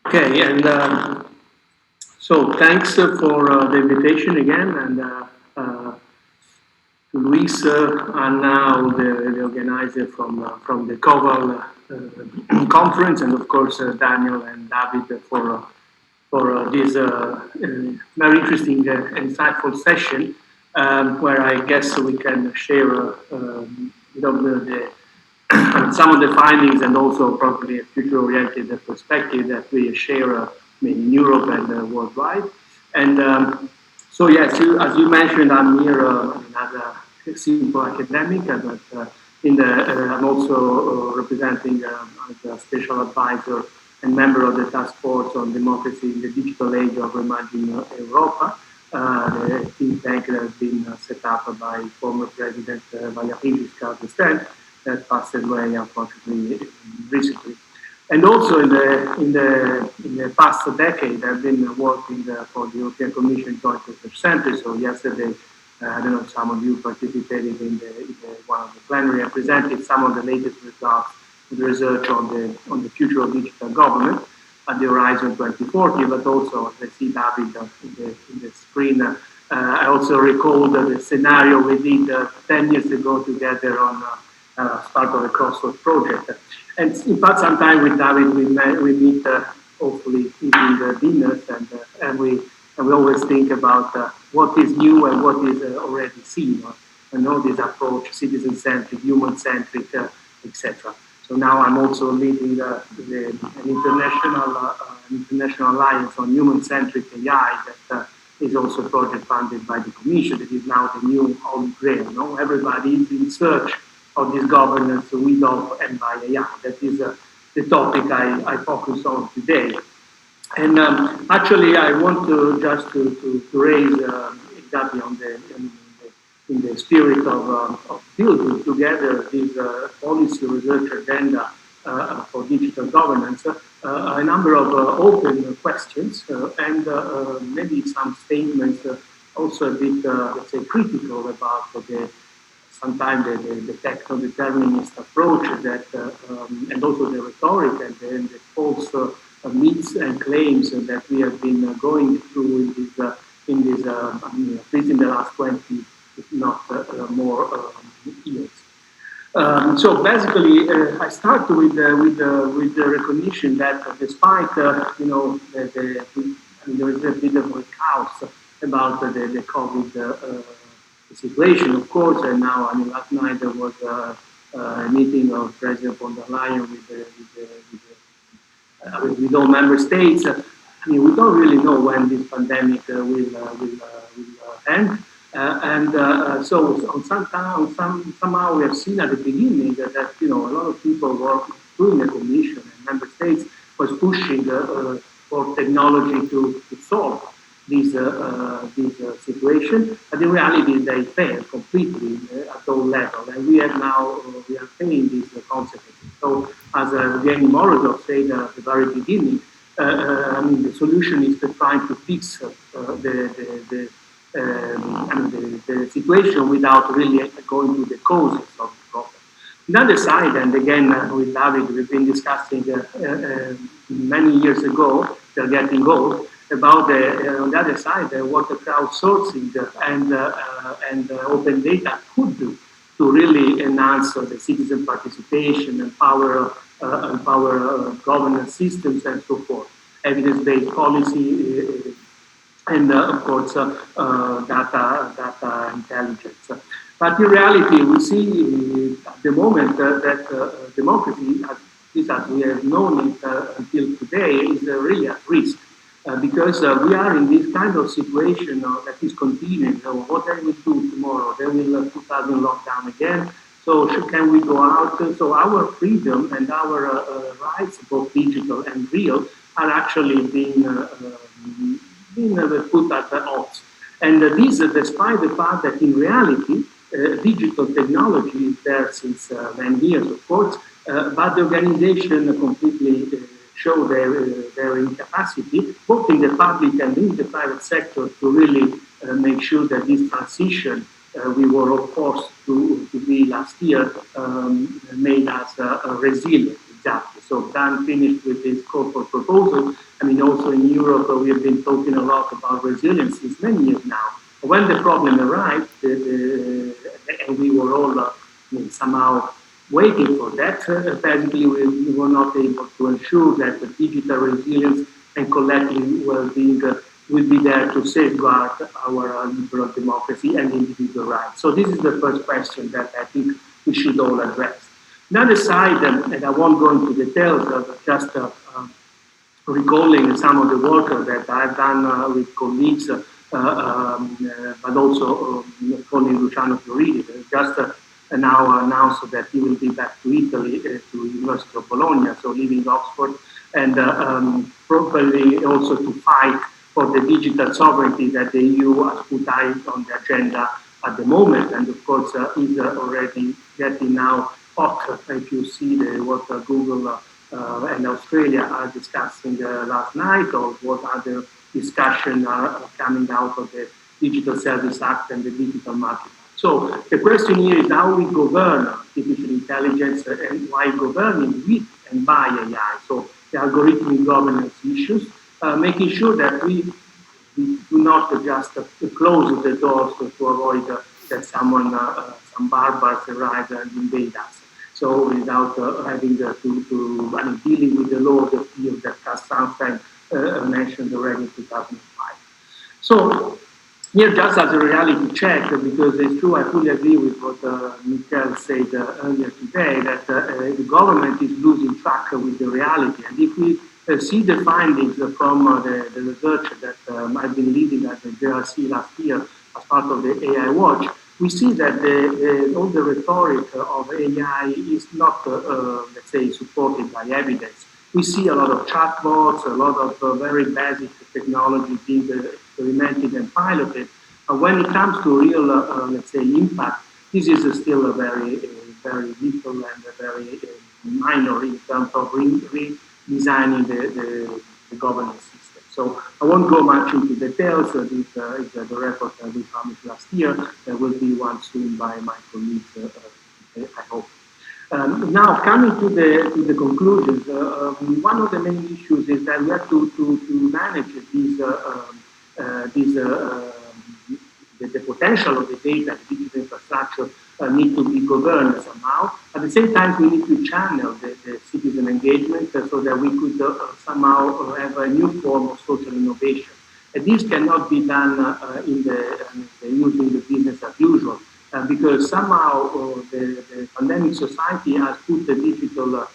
Okay, and so thanks for the invitation again, and Luis and now the organizer from the COVAL conference, and of course Daniel and David for this very interesting and insightful session, where I guess we can share some of the findings and also probably a future-oriented perspective that we share in Europe and worldwide. And so yes, as you mentioned, I'm here as a simple academic, but I'm also representing as a special advisor and member of the task force on democracy in the digital age of emerging Europa, the think tank that has been set up by former President Valéry Giscard d'Estaing, that passed away unfortunately recently. And also in the past decade, I've been working for the European Commission Joint Research Center. So yesterday, I don't know if some of you participated in one of the plenary and presented some of the latest results of the research on the future of digital government at the Horizon 2040. But also, as I see David in the screen, I also recall the scenario we did 10 years ago together on part of the Crossroads project. And in fact, sometime with David, we meet hopefully eating the dinners, and we always think about what is new and what is already seen, and all this approach, citizen-centric, human-centric, etc. So now I'm also leading an international alliance on human-centric AI that is also a project funded by the Commission. It is now the new Holy Grail. No? Everybody is in search of this governance with and by AI. That is the topic I focus on today. And actually, I want to just to raise exactly in the spirit of building together this policy research agenda for digital governance, a number of open questions and maybe some statements also a bit, let's say, critical about sometimes the techno-determinist approach that, and also the rhetoric and the false myths and claims that we have been going through in this, at least in the last 20, if not more years. So basically, I start with the recognition that despite there is a bit of a chaos about the COVID situation, of course, and now last night there was a meeting of President von der Leyen with all member states. We don't really know when this pandemic will end. So somehow we have seen at the beginning that a lot of people were doing the commission and member states was pushing for technology to solve this situation, but in reality they failed completely at all levels, and we are paying these consequences. So as Evgeny Morozov said at the very beginning, the solution is to try to fix the situation without really going to the causes of the problem. On the other side, and again with David, we've been discussing many years ago, they're getting old, about on the other side what the crowdsourcing and open data could do to really enhance the citizen participation, empower governance systems and so forth, evidence-based policy, and of course data intelligence. But in reality, we see at the moment that democracy, as we have known it until today, is really at risk. Because we are in this kind of situation that is continuing. What they will do tomorrow? They will put us in lockdown again. So can we go out? So our freedom and our rights, both digital and real, are actually being put at the odds. And this, despite the fact that in reality, digital technology is there since many years, of course, but the organization completely show their incapacity, both in the public and in the private sector, to really make sure that this transition we were forced to be last year made us resilient. Exactly. So Dan finished with this call for proposal. Also in Europe, we have been talking a lot about resilience since many years now. When the problem arrived, and we were all somehow waiting for that, basically we were not able to ensure that the digital resilience and collective well-being will be there to safeguard our liberal democracy and individual rights. So this is the first question that I think we should all address. On the other side, and I won't go into details, just recalling some of the work that I've done with colleagues, but also calling Luciano Fioriti, just now announced that he will be back to Italy, to University of Bologna, so leaving Oxford, and probably also to fight for the digital sovereignty that the EU has put high on the agenda at the moment, and of course is already getting now hot. If you see what Google and Australia are discussing last night, or what other discussions are coming out of the Digital Service Act and the Digital Market. So the question here is how we govern artificial intelligence and why governing with and by AI. So the algorithmic governance issues, making sure that we do not just close the doors to avoid that some barbars arrive and invade us. So without having to dealing with the law of field that Castanstein mentioned already in 2005. So here, just as a reality check, because it's true, I fully agree with what Miquel said earlier today, that the government is losing track with the reality. And if we see the findings from the research that I've been leading at the JRC last year as part of the AI Watch, we see that all the rhetoric of AI is not, let's say, supported by evidence. We see a lot of chatbots, a lot of very basic technology being experimented and piloted. When it comes to real, let's say, impact, this is still a very little and very minor in terms of redesigning the governance system. So I won't go much into details. This is the report that we published last year. There will be one soon by my colleagues, I hope. Now, coming to the conclusions, one of the main issues is that we have to manage the potential of the data, the digital infrastructure need to be governed somehow. At the same time, we need to channel the citizen engagement so that we could somehow have a new form of social innovation. And this cannot be done using the business as usual. Because somehow the pandemic society has put the digital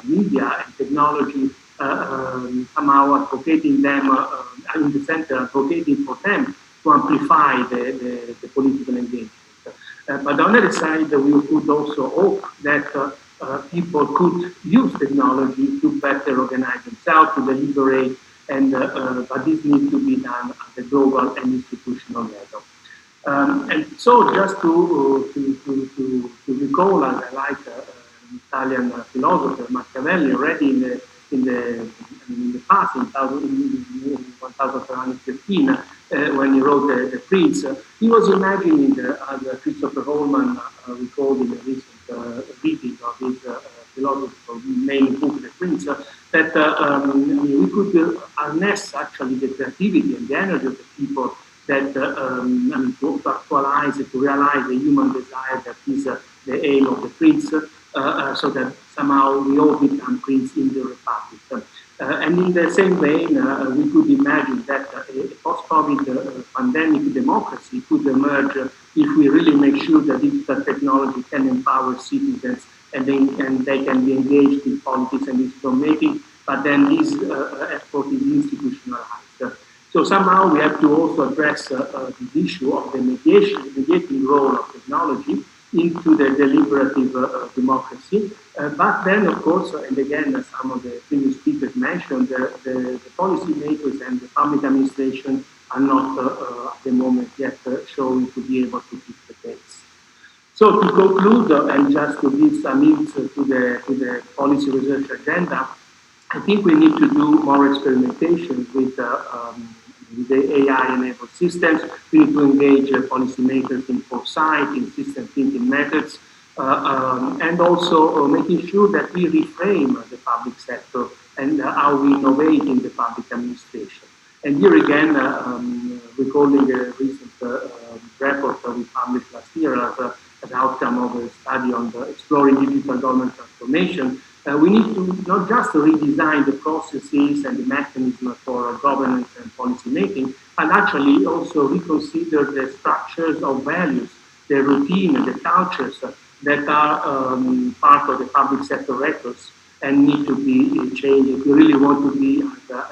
media and technology somehow advocating them in the center, advocating for them to amplify the political engagement. But on the other side, we could also hope that people could use technology to better organize themselves, to deliberate, and but this needs to be done at the global and institutional level. And so, just to recall, as I like an Italian philosopher, Machiavelli, already in the past, in 1713, when he wrote The Prince, he was imagining, as Christopher Holman recalled in a recent reading of his philosophical main book, The Prince, that we could harness actually the creativity and the energy of the people that to actualize, to realize the human desire that is the aim of the prince, so that somehow we all become prince in the republic. And in the same vein, we could imagine that a post-COVID pandemic democracy could emerge if we really make sure that digital technology can empower citizens and they can be engaged in politics and decision making, but then this effort is institutionalized. So somehow we have to also address the issue of the mediating role of technology into the deliberative democracy. But then, of course, and again, as some of the previous speakers mentioned, the policymakers and the public administration are not at the moment yet showing to be able to keep the pace. So to conclude, and just to give some hints to the policy research agenda, I think we need to do more experimentation with the AI-enabled systems. We need to engage policymakers in foresight, in system thinking methods, and also making sure that we reframe the public sector and how we innovate in the public administration. And here again, recalling a recent report that we published last year as an outcome of a study on the exploring digital government transformation, we need to not just redesign the processes and the mechanism for governance and policy making, but actually also reconsider the structures of values, the routine and the cultures that are part of the public sector records and need to be changed if we really want to be,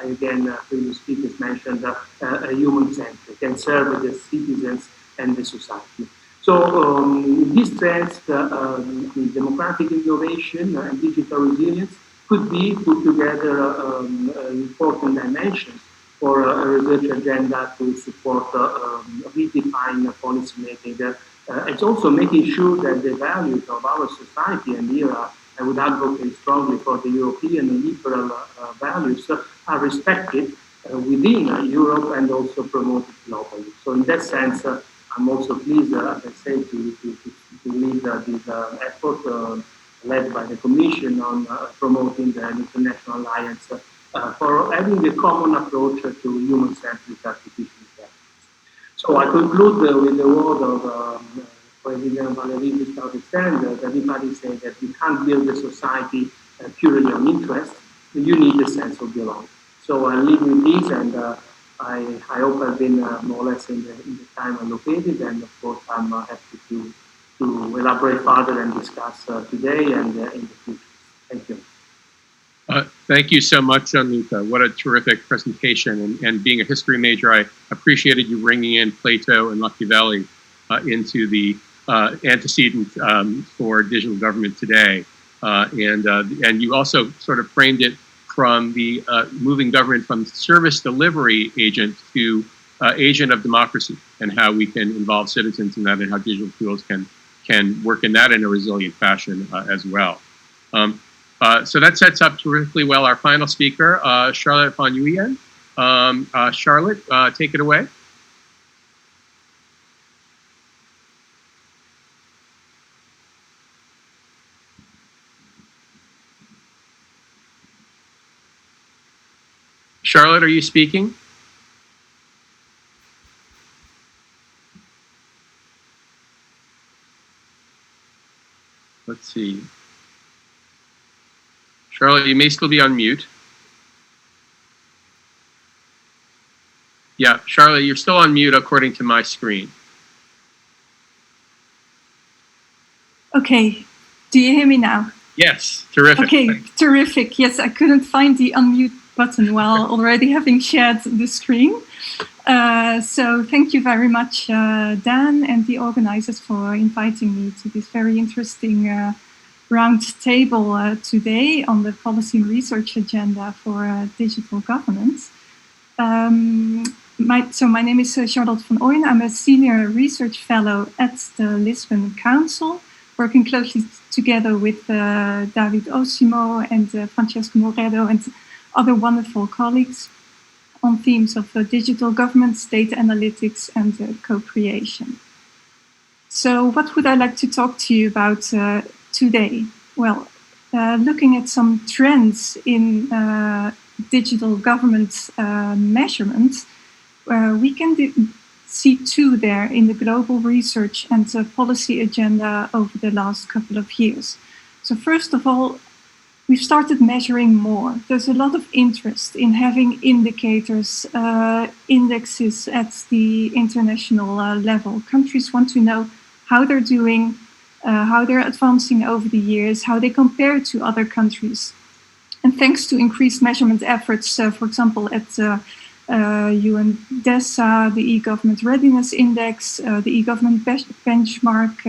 again, previous speakers mentioned, human-centric and serve the citizens and the society. So these trends, democratic innovation and digital resilience, could be put together important dimensions for a research agenda to support redefine policy making. It's also making sure that the values of our society, and here I would advocate strongly for the European liberal values, are respected within Europe and also promoted globally. So in that sense, I'm also pleased, as I say, to lead this effort led by the Commission on promoting the International Alliance for having a common approach to human-centric artificial intelligence. So I conclude with the word of President Valéry Giscard d'Estaing, that everybody says that you can't build a society purely on interest, you need a sense of belonging. So I leave with this, and I hope I've been more or less in the time allocated, and of course I'm happy to elaborate further and discuss today and in the future. Thank you. Thank you so much, Gianluca. What a terrific presentation. And being a history major, I appreciated you bringing in Plato and Machiavelli into the antecedent for digital government today. And you also sort of framed it from the moving government from service delivery agent to agent of democracy, and how we can involve citizens in that, and how digital tools can work in that in a resilient fashion as well. So that sets up terrifically well our final speaker, Charlotte van Uyen, Charlotte, take it away. Charlotte, are you speaking? Let's see. Charlotte, you may still be on mute. Yeah, Charlotte, you're still on mute according to my screen. Okay, do you hear me now? Yes, terrific. Okay, terrific. Yes, I couldn't find the unmute button while already having shared the screen. So thank you very much, Dan, and the organizers for inviting me to this very interesting round table today on the policy and research agenda for digital governance. My name is Charlotte van Ooyen. I'm a senior research fellow at the Lisbon Council, working closely together with David Osimo and Francesco Mureddu and other wonderful colleagues on themes of digital governance, data analytics, and co-creation. So what would I like to talk to you about today? Well, looking at some trends in digital government measurements, we can see two there in the global research and policy agenda over the last couple of years. So first of all, we've started measuring more. There's a lot of interest in having indicators, indexes at the international level. Countries want to know how they're doing, how they're advancing over the years, how they compare to other countries. And thanks to increased measurement efforts, for example, at UNDESA, the e-government readiness index, the e-government benchmark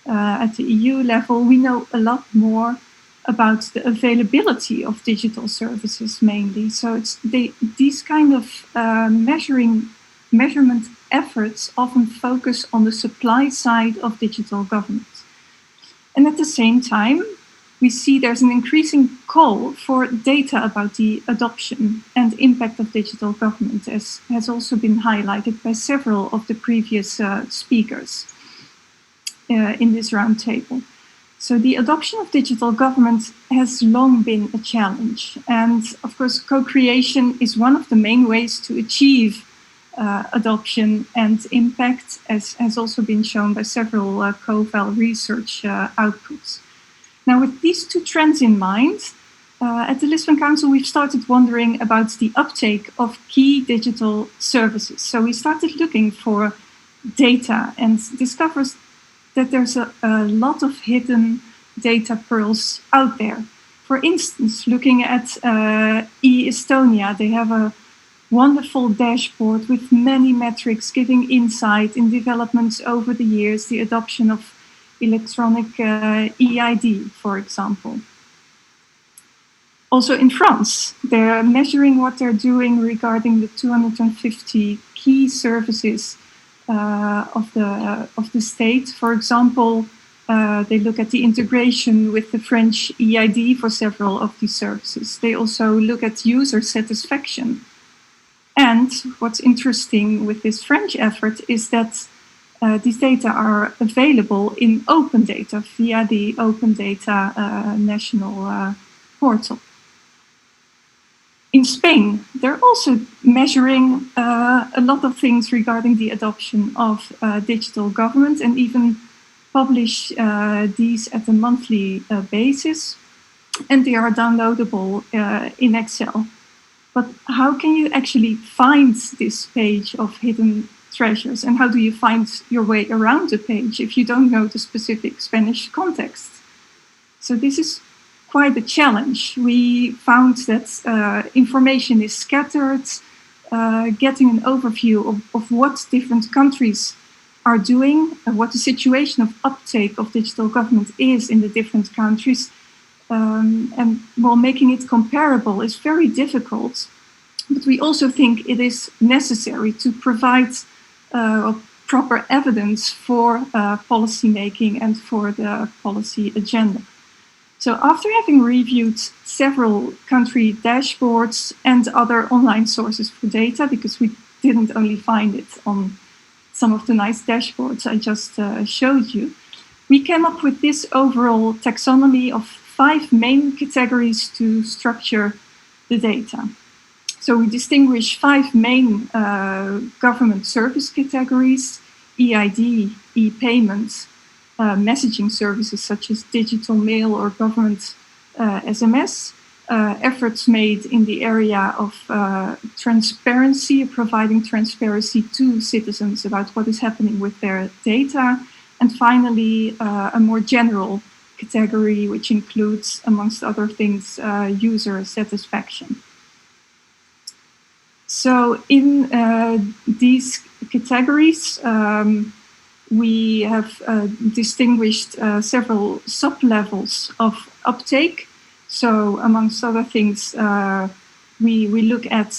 at the EU level, we know a lot more about the availability of digital services mainly. So it's these kind of measurement efforts often focus on the supply side of digital government. And at the same time, we see there's an increasing call for data about the adoption and impact of digital government, as has also been highlighted by several of the previous speakers in this roundtable. So the adoption of digital government has long been a challenge. And of course, co-creation is one of the main ways to achieve adoption and impact, as has also been shown by several COVAL research outputs. Now, with these two trends in mind, at the Lisbon Council, we've started wondering about the uptake of key digital services. So we started looking for data and discovered that there's a lot of hidden data pearls out there. For instance, looking at e-Estonia, they have a wonderful dashboard with many metrics giving insight in developments over the years, the adoption of electronic EID, for example. Also in France, they're measuring what they're doing regarding the 250 key services of the state. For example, they look at the integration with the French EID for several of these services. They also look at user satisfaction. And what's interesting with this French effort is that these data are available in open data via the Open Data National Portal. In Spain, they're also measuring a lot of things regarding the adoption of digital government and even publish these at a monthly basis. And they are downloadable in Excel. But how can you actually find this page of hidden treasures? And how do you find your way around the page if you don't know the specific Spanish context? So this is quite a challenge. We found that information is scattered. Getting an overview of what different countries are doing, what the situation of uptake of digital government is in the different countries, and while making it comparable is very difficult. But we also think it is necessary to provide proper evidence for policy making and for the policy agenda. So after having reviewed several country dashboards and other online sources for data, because we didn't only find it on some of the nice dashboards I just showed you, we came up with this overall taxonomy of 5 main categories to structure the data. So we distinguish 5 main government service categories: EID, e-payments, messaging services such as digital mail or government SMS, efforts made in the area of transparency, providing transparency to citizens about what is happening with their data, and finally a more general category which includes, amongst other things, user satisfaction. So in these categories, we have distinguished several sub-levels of uptake. So amongst other things, we look at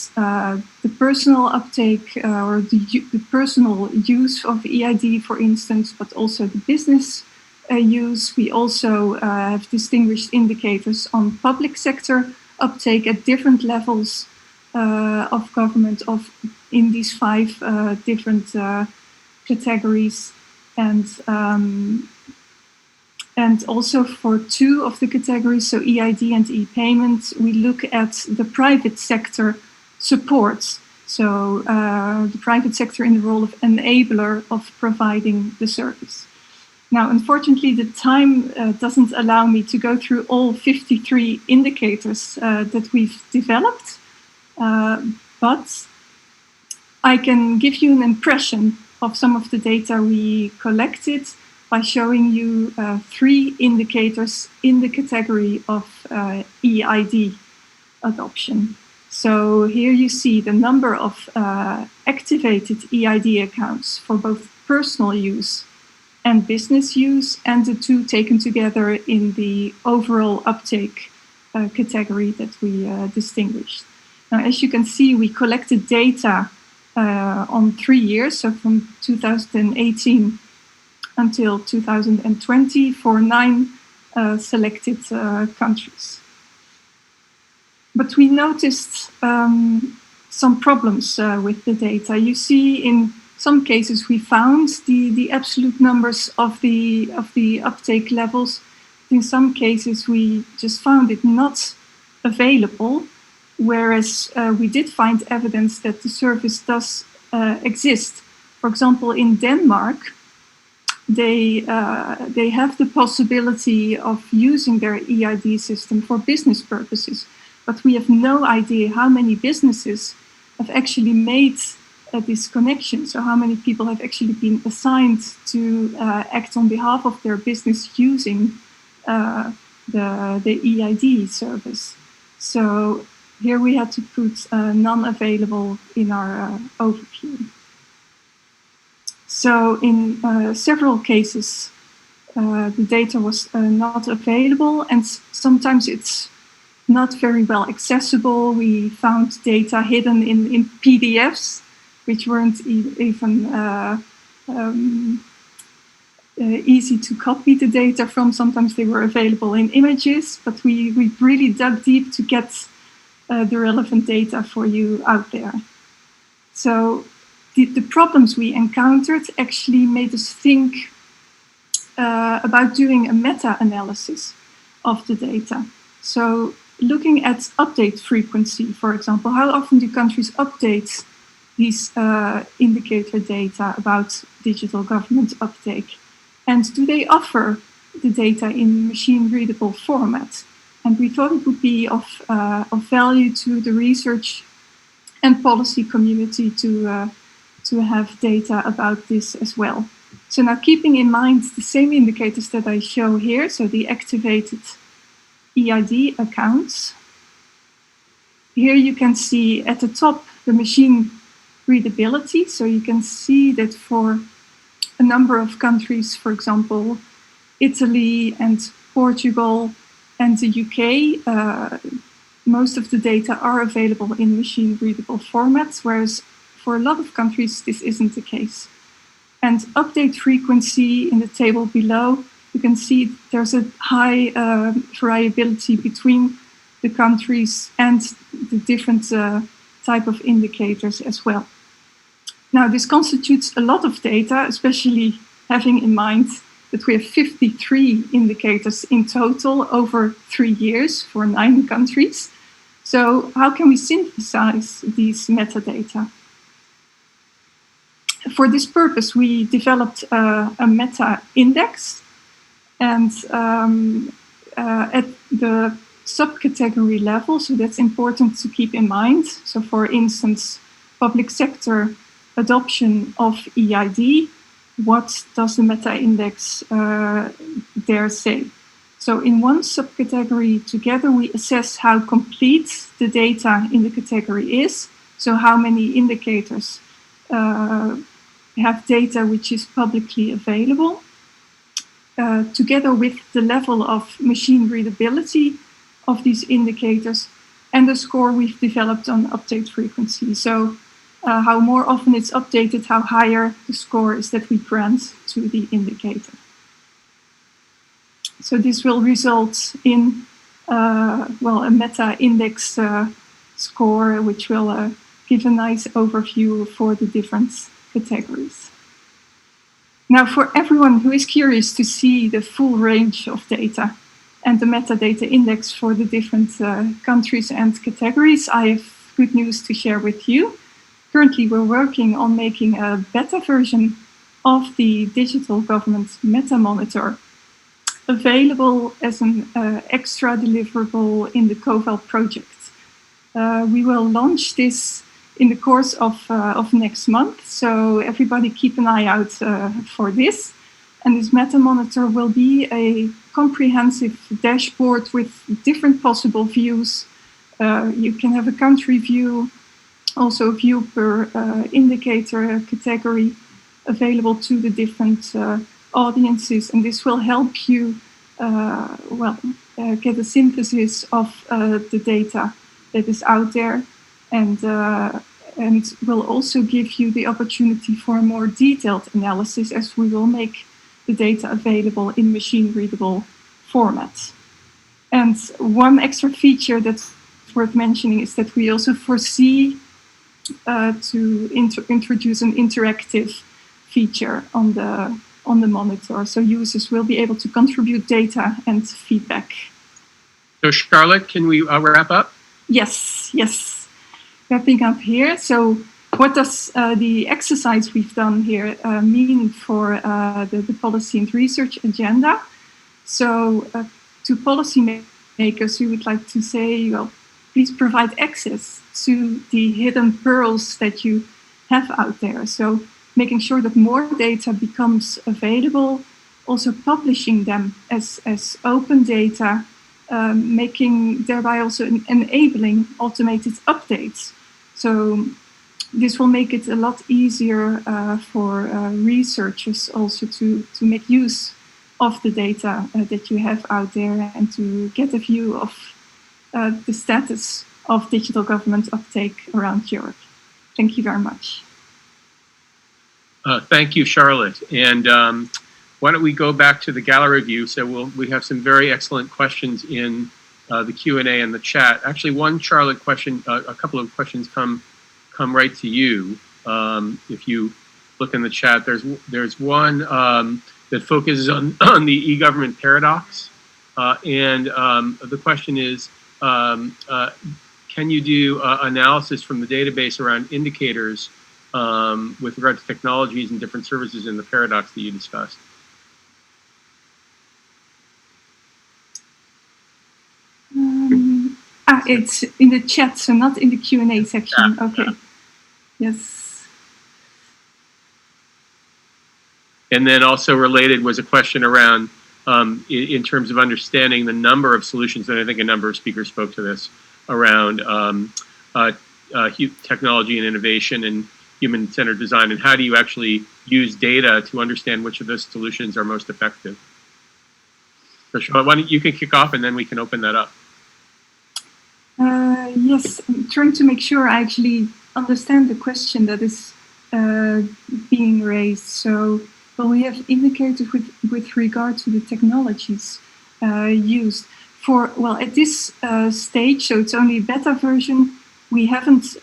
the personal uptake or the personal use of EID, for instance, but also the business use. We also have distinguished indicators on public sector uptake at different levels of government in these 5 different categories. And also for 2 of the categories, so EID and e-payment, we look at the private sector supports. So the private sector in the role of enabler of providing the service. Now, unfortunately, the time doesn't allow me to go through all 53 indicators that we've developed, but I can give you an impression of some of the data we collected by showing you 3 indicators in the category of EID adoption. So here you see the number of activated EID accounts for both personal use and business use, and the 2 taken together in the overall uptake category that we distinguished. Now, as you can see, we collected data on 3 years, so from 2018 until 2020 for 9 selected countries. But we noticed some problems with the data. You see, in some cases we found the absolute numbers of the uptake levels. In some cases we just found it not available, whereas we did find evidence that the service does exist. For example, in Denmark, they have the possibility of using their EID system for business purposes, but we have no idea how many businesses have actually made this connection. So how many people have actually been assigned to act on behalf of their business using the EID service. So here we had to put none available in our overview. So in several cases, the data was not available, and sometimes it's not very well accessible. We found data hidden in PDFs, which weren't even easy to copy the data from. Sometimes they were available in images, but we really dug deep to get the relevant data for you out there. So the problems we encountered actually made us think about doing a meta-analysis of the data. So looking at update frequency, for example, how often do countries update these indicator data about digital government uptake? And do they offer the data in machine-readable format? And we thought it would be of value to the research and policy community to have data about this as well. So now, keeping in mind the same indicators that I show here, so the activated EID accounts, here you can see at the top the machine readability. So you can see that for a number of countries, for example, Italy and Portugal and the UK, most of the data are available in machine-readable formats, whereas for a lot of countries, this isn't the case. And update frequency in the table below you can see there's a high variability between the countries and the different type of indicators as well. Now, this constitutes a lot of data, especially having in mind that we have 53 indicators in total over 3 years for 9 countries. So how can we synthesize these metadata? For this purpose, we developed a meta index, and at the subcategory level, so that's important to keep in mind. So for instance, public sector adoption of EID, what does the meta index there say? So in one subcategory together, we assess how complete the data in the category is. So how many indicators have data which is publicly available, together with the level of machine readability of these indicators, and the score we've developed on update frequency. So how more often it's updated, how higher the score is that we grant to the indicator. So this will result in well, a meta index score, which will give a nice overview for the different categories. Now, for everyone who is curious to see the full range of data and the metadata index for the different countries and categories, I have good news to share with you. Currently, we're working on making a beta version of the Digital Government Meta Monitor available as an extra deliverable in the COVAL project. We will launch this in the course of next month, so everybody keep an eye out for this. And this meta monitor will be a comprehensive dashboard with different possible views. You can have a country view, also a view per indicator category available to the different audiences, and this will help you get a synthesis of the data that is out there, and will also give you the opportunity for a more detailed analysis, as we will make the data available in machine-readable formats. And one extra feature that's worth mentioning is that we also foresee to introduce an interactive feature on the monitor, so users will be able to contribute data and feedback. So Charlotte, can we wrap up? Yes. Wrapping up here. So what does the exercise we've done here mean for the policy and research agenda? So to policymakers, we would like to say, well, please provide access to the hidden pearls that you have out there. So making sure that more data becomes available, also publishing them as open data, making thereby also enabling automated updates. So this will make it a lot easier for researchers also to make use of the data that you have out there, and to get a view of the status of digital government uptake around Europe. Thank you very much. Thank you, Charlotte. And why don't we go back to the gallery view? So we have some very excellent questions in the Q&A and the chat. Actually, one Charlotte question, a couple of questions come right to you. If you look in the chat, there's one that focuses on the e-government paradox, and the question is, can you do analysis from the database around indicators with regard to technologies and different services in the paradox that you discussed? It's in the chat, so not in the Q&A section. Okay. Yes. And then also related was a question around, in terms of understanding the number of solutions, and I think a number of speakers spoke to this, around technology and innovation and human-centered design, and how do you actually use data to understand which of those solutions are most effective? So Charlotte, why don't you can kick off, and then we can open that up. Yes, I'm trying to make sure I actually understand the question that is being raised. So Well, we have indicated with regard to the technologies used for, well, at this stage, so it's only a beta version, we haven't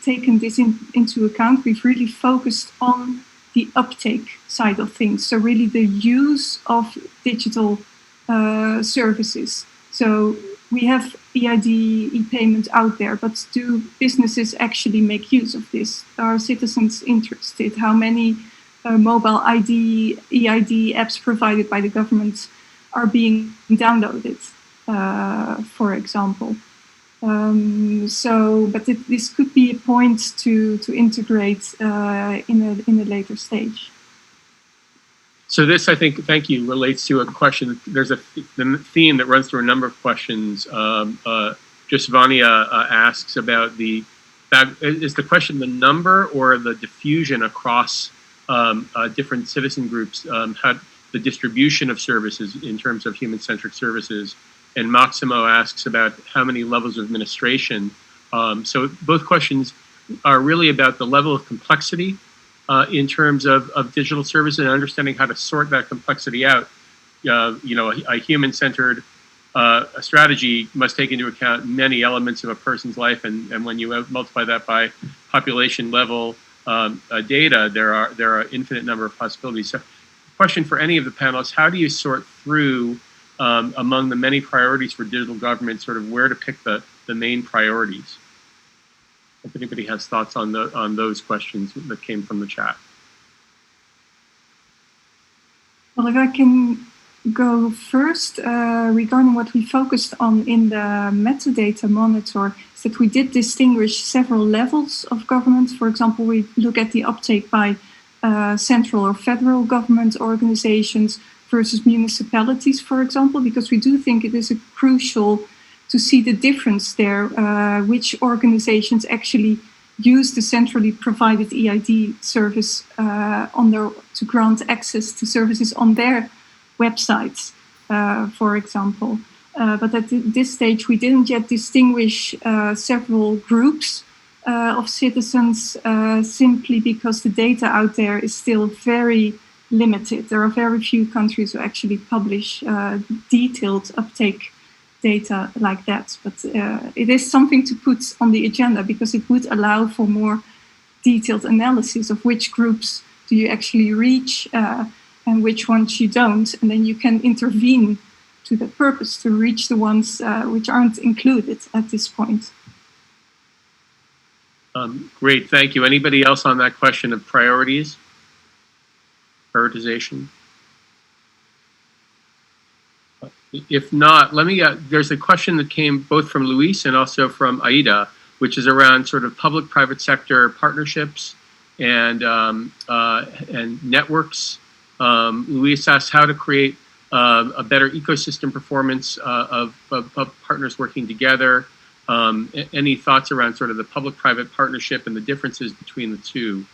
taken this into account. We've really focused on the uptake side of things. So really the use of digital services. So we have EID, e-payment out there, but do businesses actually make use of this? Are citizens interested? How many mobile ID, EID apps provided by the government are being downloaded, for example? But this could be a point to integrate in a later stage. So this, I think, thank you, relates to a question. There's a theme that runs through a number of questions. Just Vania asks about is the question the number or the diffusion across different citizen groups, how the distribution of services in terms of human-centric services? And Maximo asks about how many levels of administration. So both questions are really about the level of complexity in terms of digital services and understanding how to sort that complexity out. A human-centered strategy must take into account many elements of a person's life, and when you multiply that by population level data, there are infinite number of possibilities. So, question for any of the panelists: how do you sort through among the many priorities for digital government, sort of where to pick the main priorities? If anybody has thoughts on those questions that came from the chat. Well, if I can go first, regarding what we focused on in the metadata monitor, is that we did distinguish several levels of government. For example, we look at the uptake by central or federal government organizations versus municipalities, for example, because we do think it is crucial to see the difference there, which organizations actually use the centrally provided EID service to grant access to services on their websites, for example. But at this stage, we didn't yet distinguish several groups of citizens simply because the data out there is still very limited. There are very few countries who actually publish detailed uptake data like that, but it is something to put on the agenda because it would allow for more detailed analysis of which groups do you actually reach and which ones you don't, and then you can intervene to the purpose to reach the ones which aren't included at this point. Great, thank you. Anybody else on that question of priorities, prioritization? If not, let me, there's a question that came both from Luis and also from Aida, which is around sort of public-private sector partnerships and networks. Luis asked how to create a better ecosystem performance of partners working together. Any thoughts around sort of the public-private partnership and the differences between the two?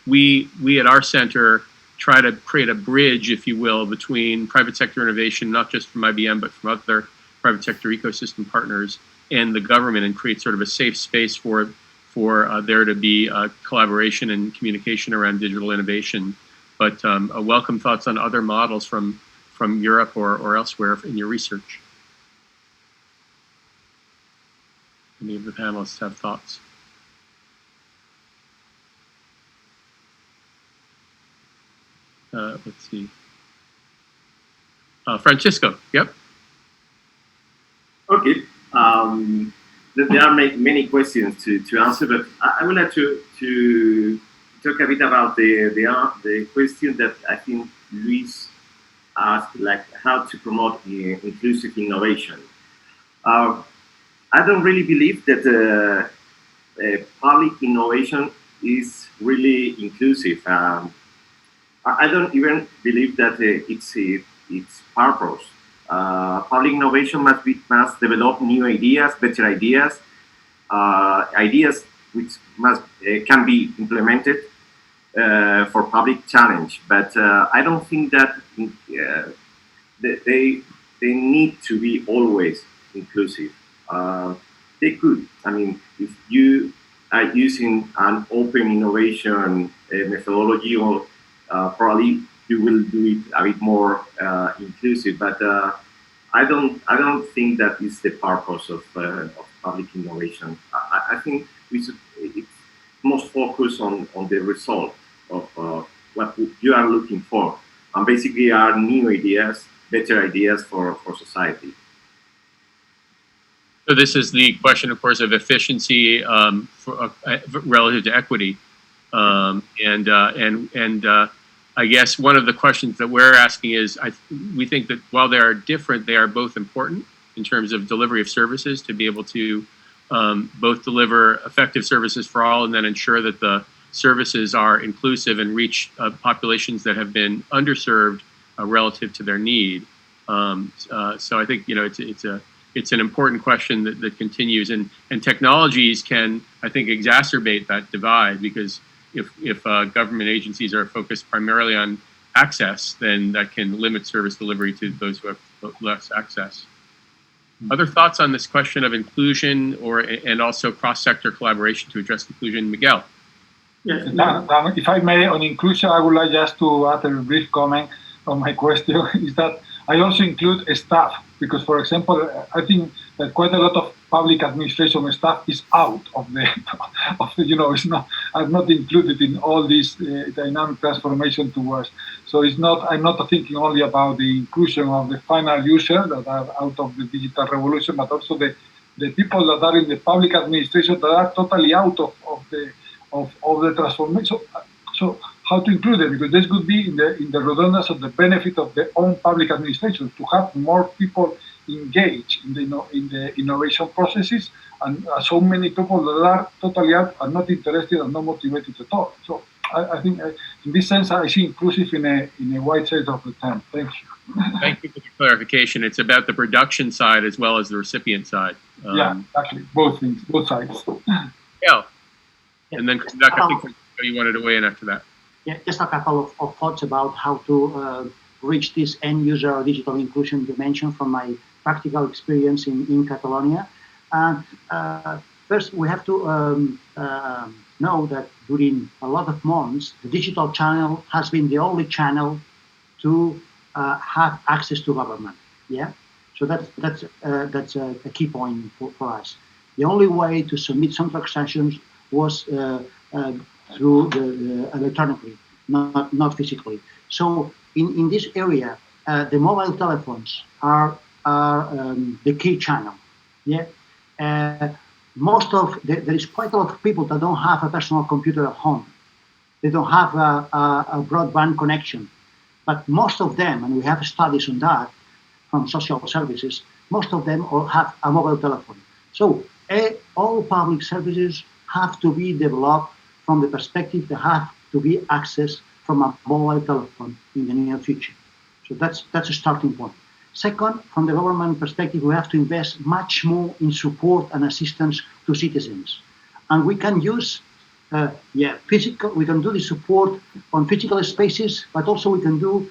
We at our center try to create a bridge, if you will, between private sector innovation, not just from IBM, but from other private sector ecosystem partners and the government, and create sort of a safe space for there to be collaboration and communication around digital innovation. But welcome thoughts on other models from Europe or elsewhere in your research. Any of the panelists have thoughts? Let's see. Francesco, yep. Okay. There are many questions to answer, but I would like to talk a bit about the question that I think Luis asked, like how to promote inclusive innovation. I don't really believe that public innovation is really inclusive. I don't even believe that it's purpose. Public innovation must develop new ideas, better ideas, ideas which can be implemented for public challenge. But I don't think that they need to be always inclusive. They could. I mean, if you are using an open innovation methodology or probably you will do it a bit more inclusive. But I don't think that is the purpose of public innovation. I think it's most focused on the result of what you are looking for, and basically are new ideas, better ideas for society. So this is the question, of course, of efficiency relative to equity, and I guess one of the questions that we're asking is, we think that while they are different, they are both important in terms of delivery of services, to be able to both deliver effective services for all and then ensure that the services are inclusive and reach populations that have been underserved relative to their need. So I think, you know, it's an important question that continues, and technologies can, I think, exacerbate that divide, because if government agencies are focused primarily on access, then that can limit service delivery to those who have less access. Other thoughts on this question of inclusion and also cross-sector collaboration to address inclusion? Miquel. Yes. If I may, on inclusion, I would like just to add a brief comment on my question, is that I also include staff, because, for example, I think that quite a lot of public administration staff is out of the, you know, I'm not included in all this dynamic transformation towards. So I'm not thinking only about the inclusion of the final user that are out of the digital revolution, but also the people that are in the public administration that are totally out of the transformation. So how to include them? Because this could be in the redundancy of the benefit of the own public administration, to have more people engaged in the innovation processes, and so many people that are totally out are not interested and not motivated at all. So I think in this sense, I see inclusive in a wide sense of the term. Thank you. Thank you for the clarification. It's about the production side as well as the recipient side. Yeah, exactly. Both things, both sides. Yeah. And then I think you wanted to weigh in after that. Yeah, just a couple of thoughts about how to reach this end user digital inclusion dimension from my practical experience in Catalonia. First, we have to know that during a lot of months, the digital channel has been the only channel to have access to government. Yeah, so that's a key point for us. The only way to submit some transactions was through the electronically, not physically. So in this area, the mobile telephones are the key channel. Yeah, there is quite a lot of people that don't have a personal computer at home. They don't have a broadband connection. But most of them, and we have studies on that from social services, most of them all have a mobile telephone. So all public services have to be developed from the perspective they have to be accessed from a mobile telephone in the near future. So that's a starting point. Second, from the government perspective, we have to invest much more in support and assistance to citizens. And we can use we can do the support on physical spaces, but also we can do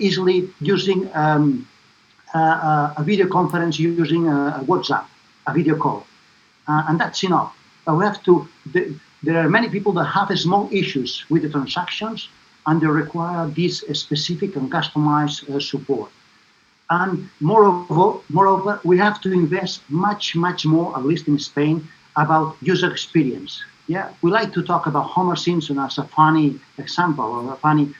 easily using a video conference, using WhatsApp, a video call. And that's enough. But we have to, there are many people that have small issues with the transactions, and they require this specific and customized support. And moreover, we have to invest much more, at least in Spain, about user experience. Yeah, we like to talk about Homer Simpson as a funny example or a funny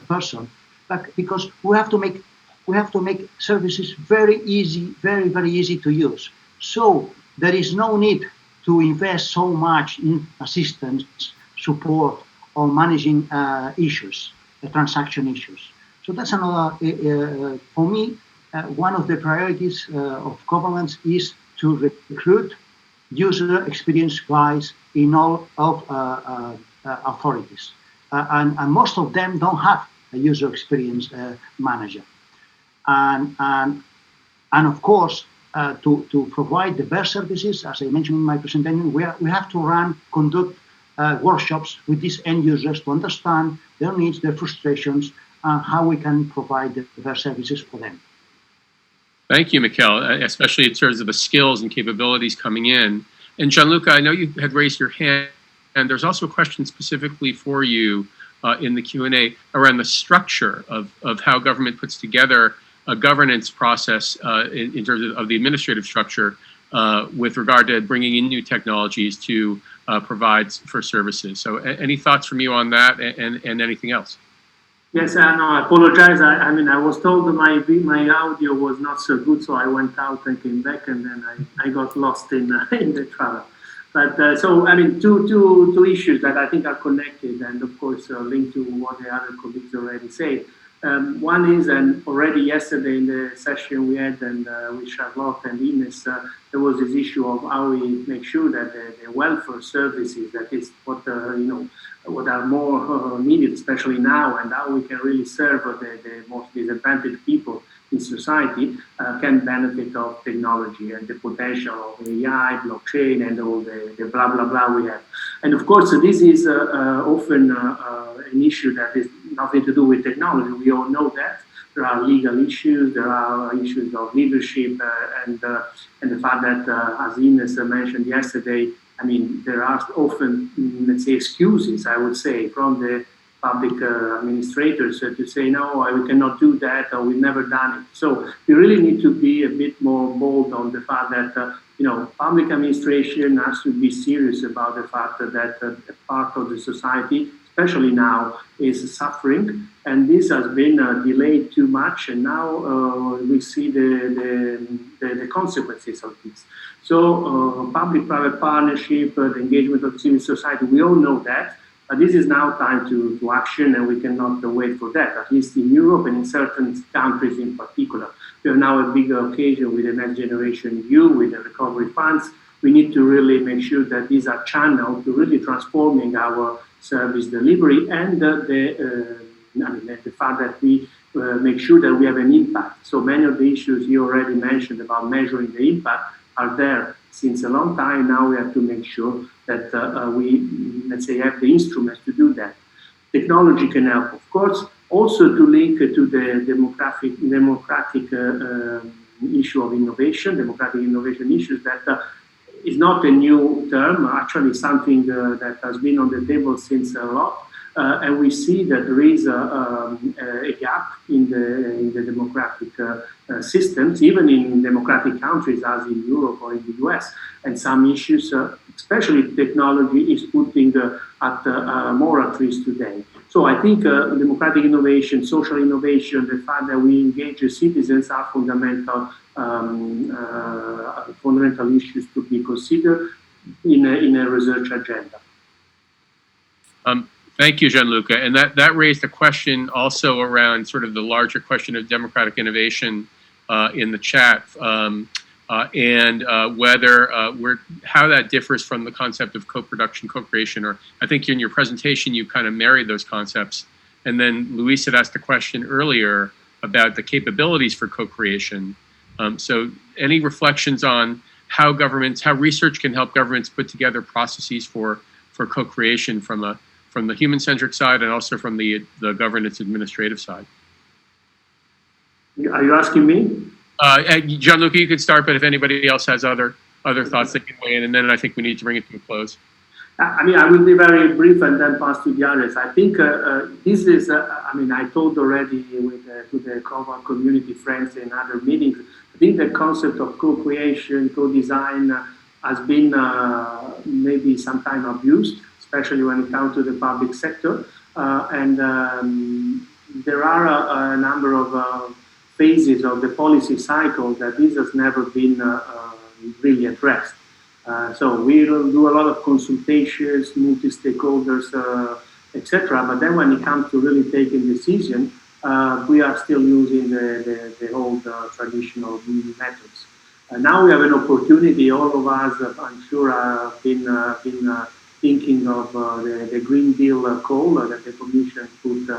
person, but because we have to make services very easy, very easy to use. So there is no need to invest so much in assistance, support, or managing issues, transaction issues. So that's another, for me, one of the priorities of governments is to recruit user experience guys in all of authorities. And most of them don't have a user experience manager. And of course, to provide the best services, as I mentioned in my presentation, we have to conduct workshops with these end users to understand their needs, their frustrations, and how we can provide the best services for them. Thank you, Miquel, especially in terms of the skills and capabilities coming in. And Gianluca, I know you had raised your hand, and there's also a question specifically for you in the Q&A around the structure of how government puts together a governance process in terms of the administrative structure with regard to bringing in new technologies to provide for services. So any thoughts from you on that and anything else? Yes, no, I apologize. I mean, I was told that my audio was not so good, so I went out and came back, and then I got lost in the travel. But so, I mean, two issues that I think are connected, and of course linked to what the other colleagues already said. One is, and already yesterday in the session we had and with Charlotte and Ines, there was this issue of how we make sure that the welfare services, that is what what are more needed, especially now, and how we can really serve the most disadvantaged people in society, can benefit of technology and the potential of AI, blockchain, and all the blah blah blah we have. And of course, this is often an issue that is nothing to do with technology. We all know that. There are legal issues, there are issues of leadership, and the fact that, as Ines mentioned yesterday, I mean, there are often, let's say, excuses, I would say, from the public administrators to say, no, we cannot do that, or we've never done it. So we really need to be a bit more bold on the fact that, public administration has to be serious about the fact that a part of the society, especially now, is suffering, and this has been delayed too much, and now we see the consequences of this. So public-private partnership, the engagement of civil society, we all know that, but this is now time to action, and we cannot wait for that, at least in Europe and in certain countries in particular. We have now a bigger occasion with the Next Generation EU, with the recovery funds. We need to really make sure that these are channeled to really transforming our service delivery and the fact that we make sure that we have an impact. So many of the issues you already mentioned about measuring the impact are there since a long time. Now we have to make sure that we, let's say, have the instruments to do that. Technology can help, of course, also to link to the democratic issue of innovation, democratic innovation issues that is not a new term, actually something that has been on the table since a lot. And we see that there is a gap in the democratic systems, even in democratic countries as in Europe or in the US. And some issues, especially technology, is putting at more at risk today. So I think democratic innovation, social innovation, the fact that we engage the citizens are fundamental issues to be considered in a research agenda. Thank you, Gianluca. And that raised a question also around sort of the larger question of democratic innovation in the chat, and whether how that differs from the concept of co-production, co-creation. Or I think in your presentation you kind of married those concepts. And then Luis had asked a question earlier about the capabilities for co-creation. So any reflections on how research can help governments put together processes for co-creation from the human-centric side and also from the governance administrative side? Are you asking me? Gianluca, you could start, but if anybody else has other thoughts, they can weigh in, and then I think we need to bring it to a close. I mean, I will be very brief and then pass to the others. I think this is, I mean, I told already to the COVAL community friends in other meetings, I think the concept of co-creation, co-design has been maybe sometimes abused, especially when it comes to the public sector. And there are a number of phases of the policy cycle that this has never been really addressed. So we do a lot of consultations, multi-stakeholders, etc. But then when it comes to really taking decisions, we are still using the old traditional methods. Now we have an opportunity. All of us, I'm sure, have been thinking of the Green Deal call that the Commission put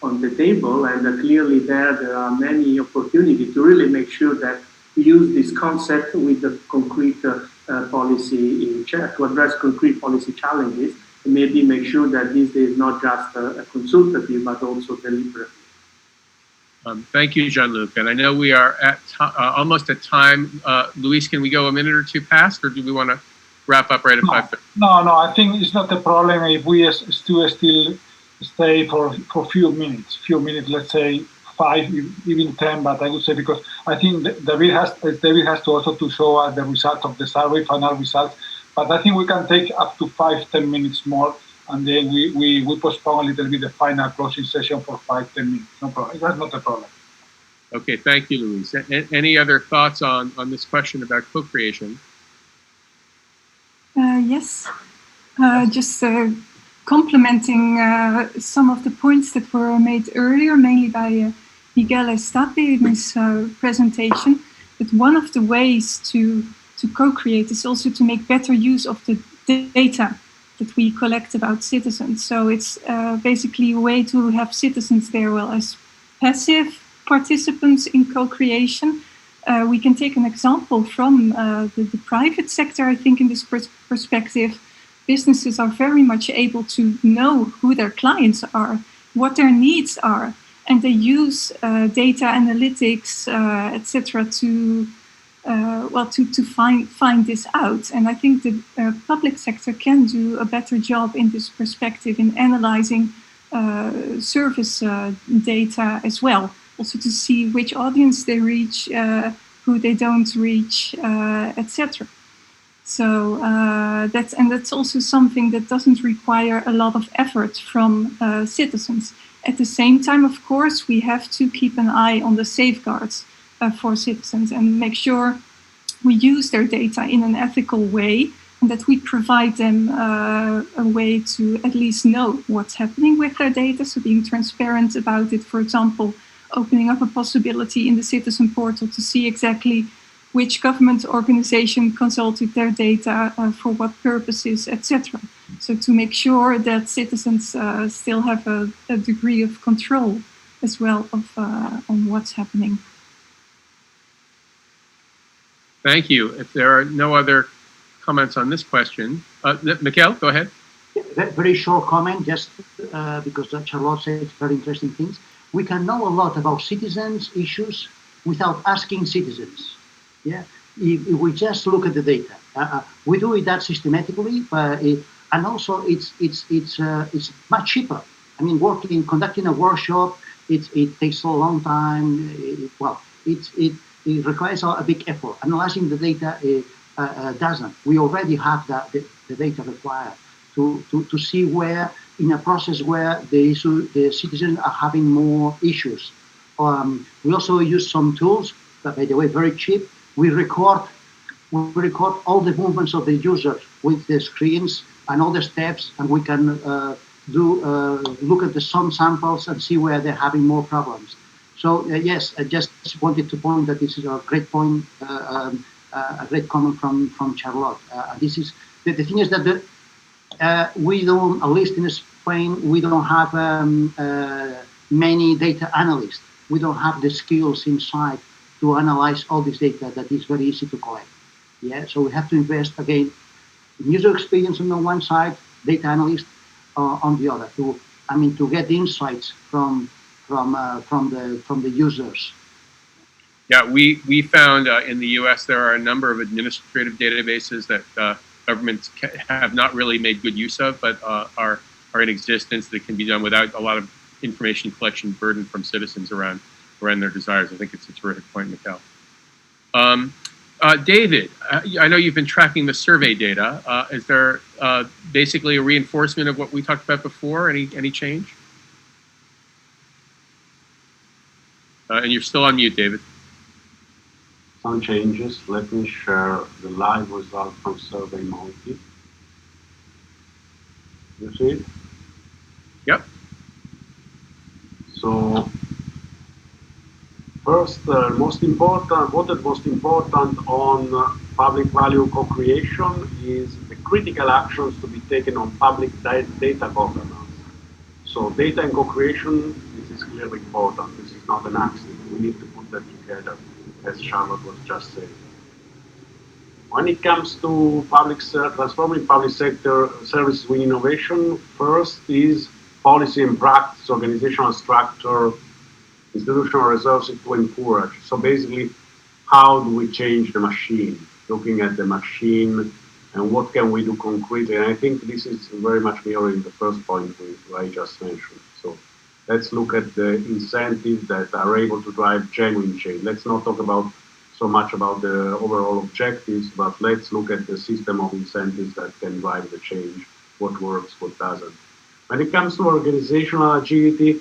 on the table, and clearly there are many opportunities to really make sure that we use this concept with the concrete policy to address concrete policy challenges, and maybe make sure that this is not just a consultative but also deliberative. Thank you, Gianluca. And I know we are at almost at time. Luis, can we go a minute or two past, or do we want to wrap up right at 5:30? No, I think it's not a problem if we still stay for a few minutes, let's say 5, even 10, but I would say, because I think David has to also to show us the results of the survey, final results, but I think we can take up to 5-10 minutes more, and then we postpone a little bit the final closing session for 5-10 minutes. No problem. That's not a problem. Okay, thank you, Luis. Any other thoughts on this question about co-creation? Yes, just complementing some of the points that were made earlier, mainly by Miquel Estape in his presentation, that one of the ways to co-create is also to make better use of the data that we collect about citizens. So it's basically a way to have citizens there, well, as passive participants in co-creation. We can take an example from the private sector. I think in this perspective, businesses are very much able to know who their clients are, what their needs are, and they use data analytics, etc., to find this out. And I think the public sector can do a better job in this perspective in analyzing service data as well. Also to see which audience they reach, who they don't reach, etc. So that's also something that doesn't require a lot of effort from citizens. At the same time, of course, we have to keep an eye on the safeguards for citizens and make sure we use their data in an ethical way, and that we provide them a way to at least know what's happening with their data. So being transparent about it, for example, opening up a possibility in the citizen portal to see exactly which government organization consulted their data for what purposes, etc. So to make sure that citizens still have a degree of control as well of on what's happening. Thank you. If there are no other comments on this question, Miquel, go ahead. Very short comment, just because Charlotte said very interesting things. We can know a lot about citizens' issues without asking citizens. Yeah, if we just look at the data, we do it that systematically, and also it's much cheaper. I mean, conducting a workshop, it takes a long time. It requires a big effort. Analyzing the data doesn't. We already have the data required to see where, in a process where the citizens are having more issues. We also use some tools that, by the way, very cheap. We record all the movements of the user with the screens and all the steps, and we can look at some samples and see where they're having more problems. So yes, I just wanted to point that this is a great point, a great comment from Charlotte. This is the thing is that we don't, at least in Spain, we don't have many data analysts. We don't have the skills inside to analyze all this data that is very easy to collect. Yeah, so we have to invest again in user experience on the one side, data analyst on the other, to get insights from the users. Yeah, we found in the U.S. there are a number of administrative databases that governments have not really made good use of, but are in existence that can be done without a lot of information collection burden from citizens around their desires. I think it's a terrific point, Miquel. David, I know you've been tracking the survey data. Is there basically a reinforcement of what we talked about before? Any change? And you're still on mute, David. Some changes. Let me share the live result from SurveyMonkey. You see it? Yep. So first, most important on public value co-creation is the critical actions to be taken on public data governance. So data and co-creation, this is clearly important. This is not an accident. We need to put them together, as Charlotte was just saying. When it comes to transforming public sector services with innovation, first is policy and practice, organizational structure, institutional resources to encourage. So basically, how do we change the machine? Looking at the machine and what can we do concretely. And I think this is very much mirroring the first point I just mentioned. So let's look at the incentives that are able to drive genuine change. Let's not talk about so much about the overall objectives, but let's look at the system of incentives that can drive the change, what works, what doesn't. When it comes to organizational agility,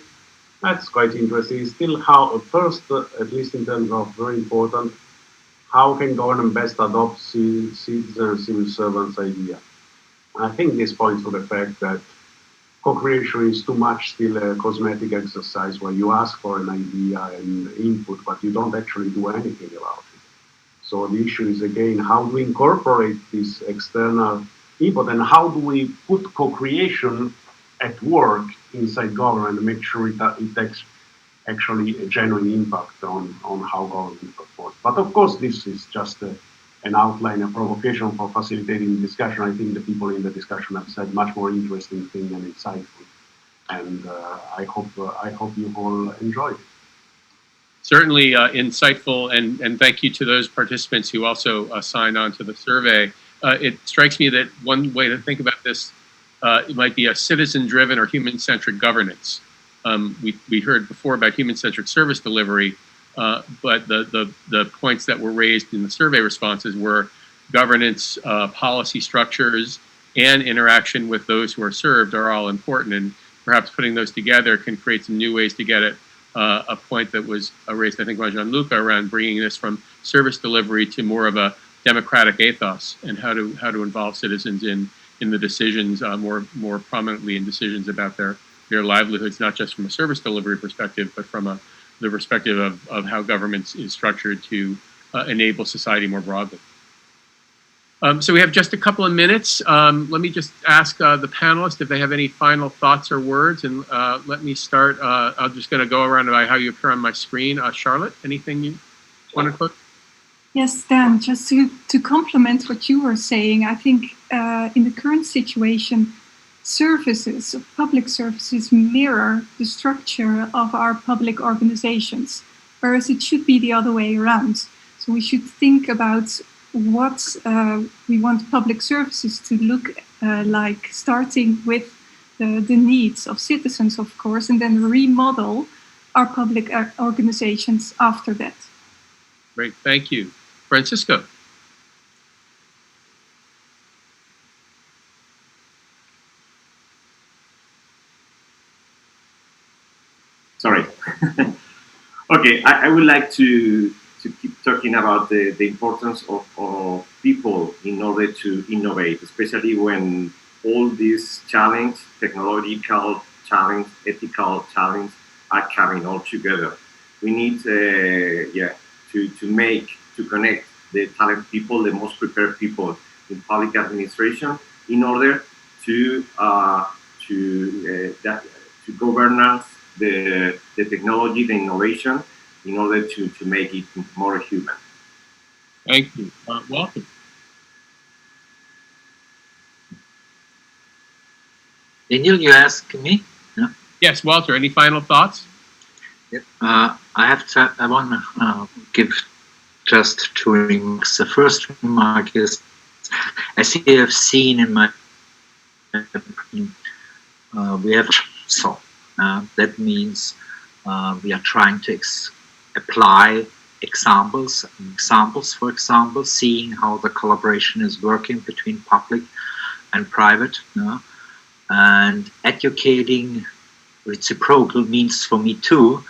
that's quite interesting. Still, how first, at least in terms of very important, how can government best adopt citizens and civil servants idea? I think this points to the fact that co-creation is too much still a cosmetic exercise where you ask for an idea and input, but you don't actually do anything about it. So the issue is again, how do we incorporate this external input and how do we put co-creation at work inside government and make sure it takes actually a genuine impact on how government performs. But of course, this is just an outline, a provocation for facilitating the discussion. I think the people in the discussion have said much more interesting things and insightful. And I hope you all enjoyed it. Certainly insightful, and thank you to those participants who also signed on to the survey. It strikes me that one way to think about this it might be a citizen-driven or human-centric governance. We heard before about human-centric service delivery, but the points that were raised in the survey responses were governance, policy structures, and interaction with those who are served are all important, and perhaps putting those together can create some new ways to get at a point that was raised, I think, by Gianluca around bringing this from service delivery to more of a democratic ethos and how to involve citizens in the decisions more prominently in decisions about their livelihoods, not just from a service delivery perspective, but from the perspective of how government is structured to enable society more broadly. So we have just a couple of minutes. Let me just ask the panelists if they have any final thoughts or words, and let me start. I'm just going to go around by how you appear on my screen. Charlotte, anything you want to quote? Yes, Dan, just to complement what you were saying, I think in the current situation, services, public services, mirror the structure of our public organizations, whereas it should be the other way around. So we should think about what we want public services to look like, starting with the needs of citizens, of course, and then remodel our public organizations after that. Great, thank you. Francesco. Sorry. Okay, I would like to keep talking about the importance of people in order to innovate, especially when all these challenges, technological challenge, ethical challenge, are coming all together. We need to connect the talented people, the most prepared people in public administration, in order to governance the technology, the innovation, in order to make it more human. Thank you. Welcome. Daniel, you ask me? Yeah. Yes, Walter, any final thoughts? Yep. I want to give just two remarks. The first remark is, as you have seen in my opinion, we have that means we are trying to apply examples, for example, seeing how the collaboration is working between public and private, and educating reciprocal means for me too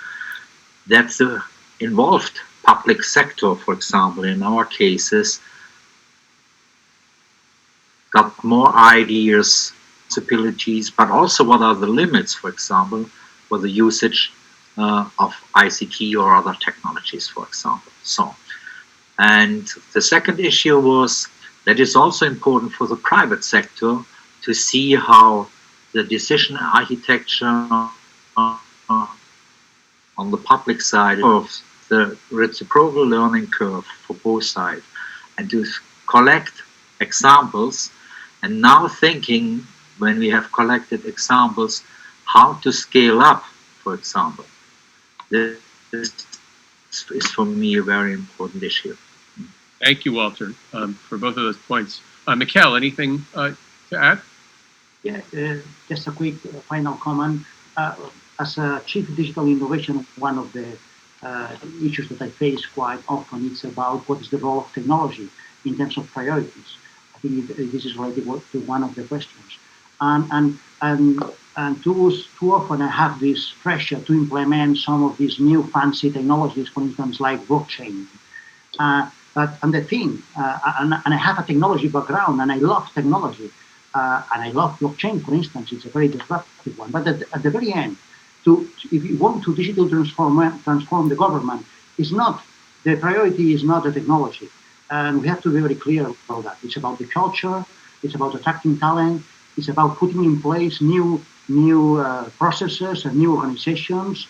that the involved public sector, for example, in our cases, got more ideas, possibilities, but also what are the limits, for example, for the usage of ICT or other technologies, for example. And the second issue was that it's also important for the private sector to see how the decision architecture on the public side of the reciprocal learning curve for both sides, and to collect examples, and now thinking, when we have collected examples, how to scale up, for example. This is for me a very important issue. Thank you, Walter, for both of those points. Miquel, anything to add? Yeah, just a quick final comment. As a chief digital innovation, one of the issues that I face quite often is about what is the role of technology in terms of priorities. I think this is related to one of the questions. And too often I have this pressure to implement some of these new fancy technologies, for instance, like blockchain. And the thing, and I have a technology background, and I love technology, and I love blockchain, for instance. It's a very disruptive one. But at the very end, if you want to digitally transform the government, the priority is not the technology. And we have to be very clear about that. It's about the culture, it's about attracting talent, it's about putting in place new processes and new organizations.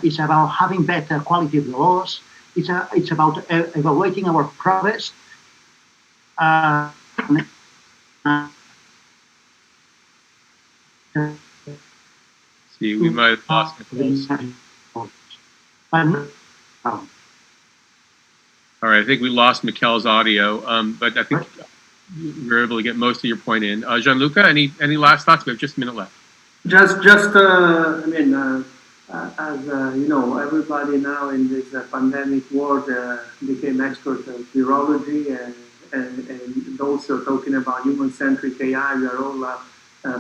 It's about having better quality of the laws. It's about evaluating our progress. See, we might have lost Miquel. All right, I think we lost Miquel's audio, but I think we were able to get most of your point in. Gianluca, any last thoughts? We have just a minute left. I mean, as you know, everybody now in this pandemic world became expert in virology and also talking about human-centric AI. We are all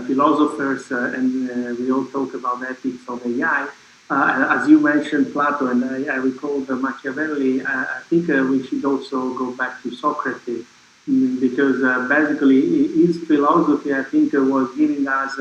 philosophers, and we all talk about ethics of AI. As you mentioned, Plato, and I recall Machiavelli. I think we should also go back to Socrates, because basically his philosophy, I think, was giving us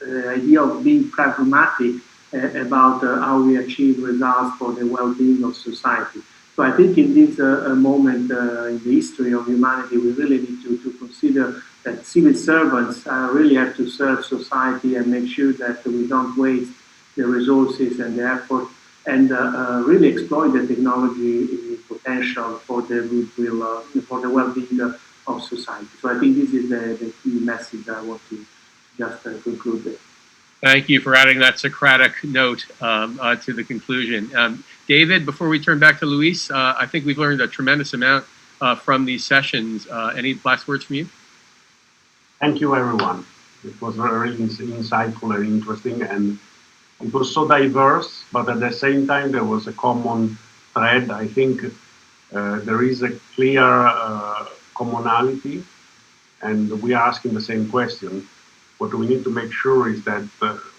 the idea of being pragmatic about how we achieve results for the well-being of society. So I think in this moment in the history of humanity, we really need to consider that civil servants really have to serve society and make sure that we don't waste the resources and the effort, and really exploit the technology potential for the goodwill, for the well-being of society. So I think this is the key message I want to just conclude with. Thank you for adding that Socratic note to the conclusion. David, before we turn back to Luis, I think we've learned a tremendous amount from these sessions. Any last words from you? Thank you, everyone. It was very insightful and interesting, and it was so diverse, but at the same time, there was a common thread. I think there is a clear commonality, and we are asking the same question. What we need to make sure is that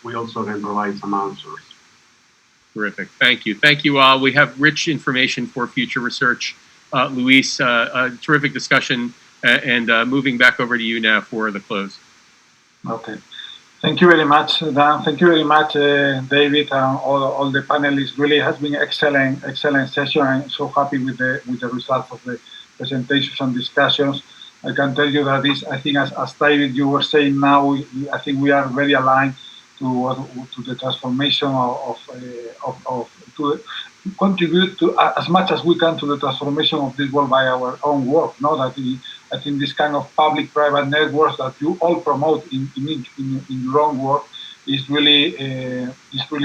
we also can provide some answers. Terrific. Thank you. Thank you all. We have rich information for future research. Luis, a terrific discussion, and moving back over to you now for the close. Okay. Thank you very much, Dan. Thank you very much, David, and all the panelists. Really has been excellent session. I'm so happy with the results of the presentations and discussions. I can tell you that this, I think, as David, you were saying now, I think we are very aligned to the transformation to contribute to as much as we can to the transformation of this world by our own work. No, that I think this kind of public-private networks that you all promote in your own work is really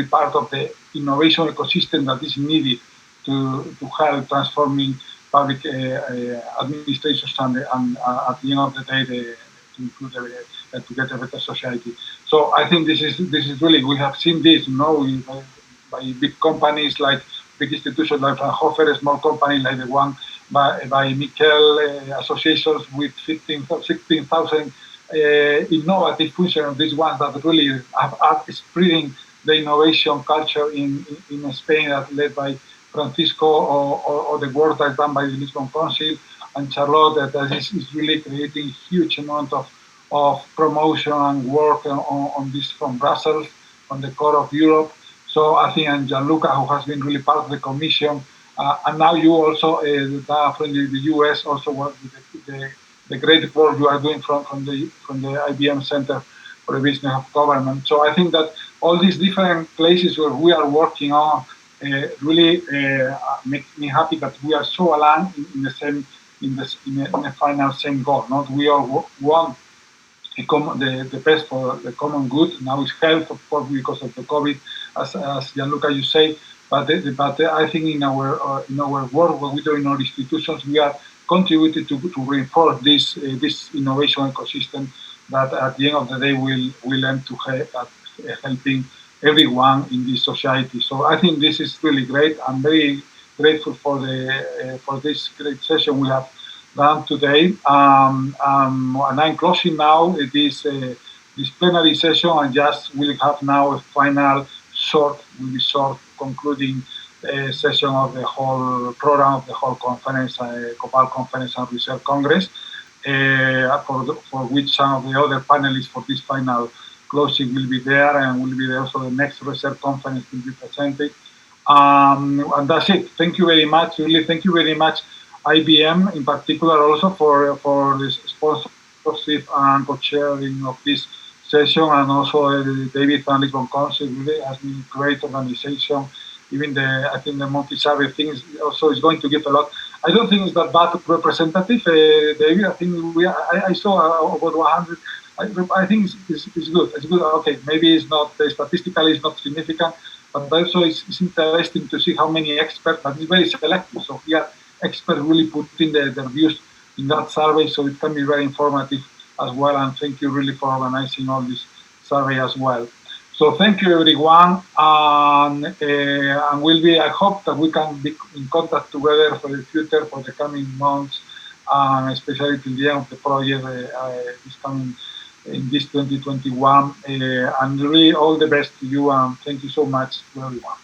part of the innovation ecosystem that is needed to help transforming public administrations and at the end of the day to get a better society. So I think this is really, we have seen this, by big companies like big institutions like Fraunhofer, a small company like the one by Miquel, associations with 16,000 innovative functions, these ones that really are spreading the innovation culture in Spain, that led by Francesco, or the work that's done by the Lisbon Council, and Charlotte, that is really creating huge amount of promotion and work on this from Brussels, on the core of Europe. So I think, and Gianluca, who has been really part of the commission, and now you also, from the US, also work with the great work you are doing from the IBM Center for the Business of Government. So I think that all these different places where we are working on really make me happy that we are so aligned in the final same goal. Not we all want the best for the common good. Now it's health, of course, because of the COVID, as Gianluca you say. But I think in our work, what we do in our institutions, we are contributed to reinforce this innovation ecosystem that at the end of the day will end to helping everyone in this society. So I think this is really great. I'm very grateful for this great session we have done today. And I'm closing now this plenary session, and just will have now a final short concluding session of the whole program of the whole conference, COVAL Conference and RESER Congress, for which some of the other panelists for this final closing will be there, and will be there also the next RESER conference will be presented. And that's it. Thank you very much. Really, thank you very much, IBM in particular, also for the sponsorship and co-chairing of this session, and also David and Lisbon Council. Really has been a great organization. Even I think the multi-survey thing also is going to give a lot. I don't think it's that bad representative, David. I think I saw about 100. I think it's good. It's good. Okay, maybe it's not statistically it's not significant, but also it's interesting to see how many experts. But it's very selective. So here, experts really put in their views in that survey, so it can be very informative as well. And thank you really for organizing all this survey as well. So thank you everyone, and I hope that we can be in contact together for the future, for the coming months, especially till the end of the project in this 2021. And really all the best to you, and thank you so much to everyone.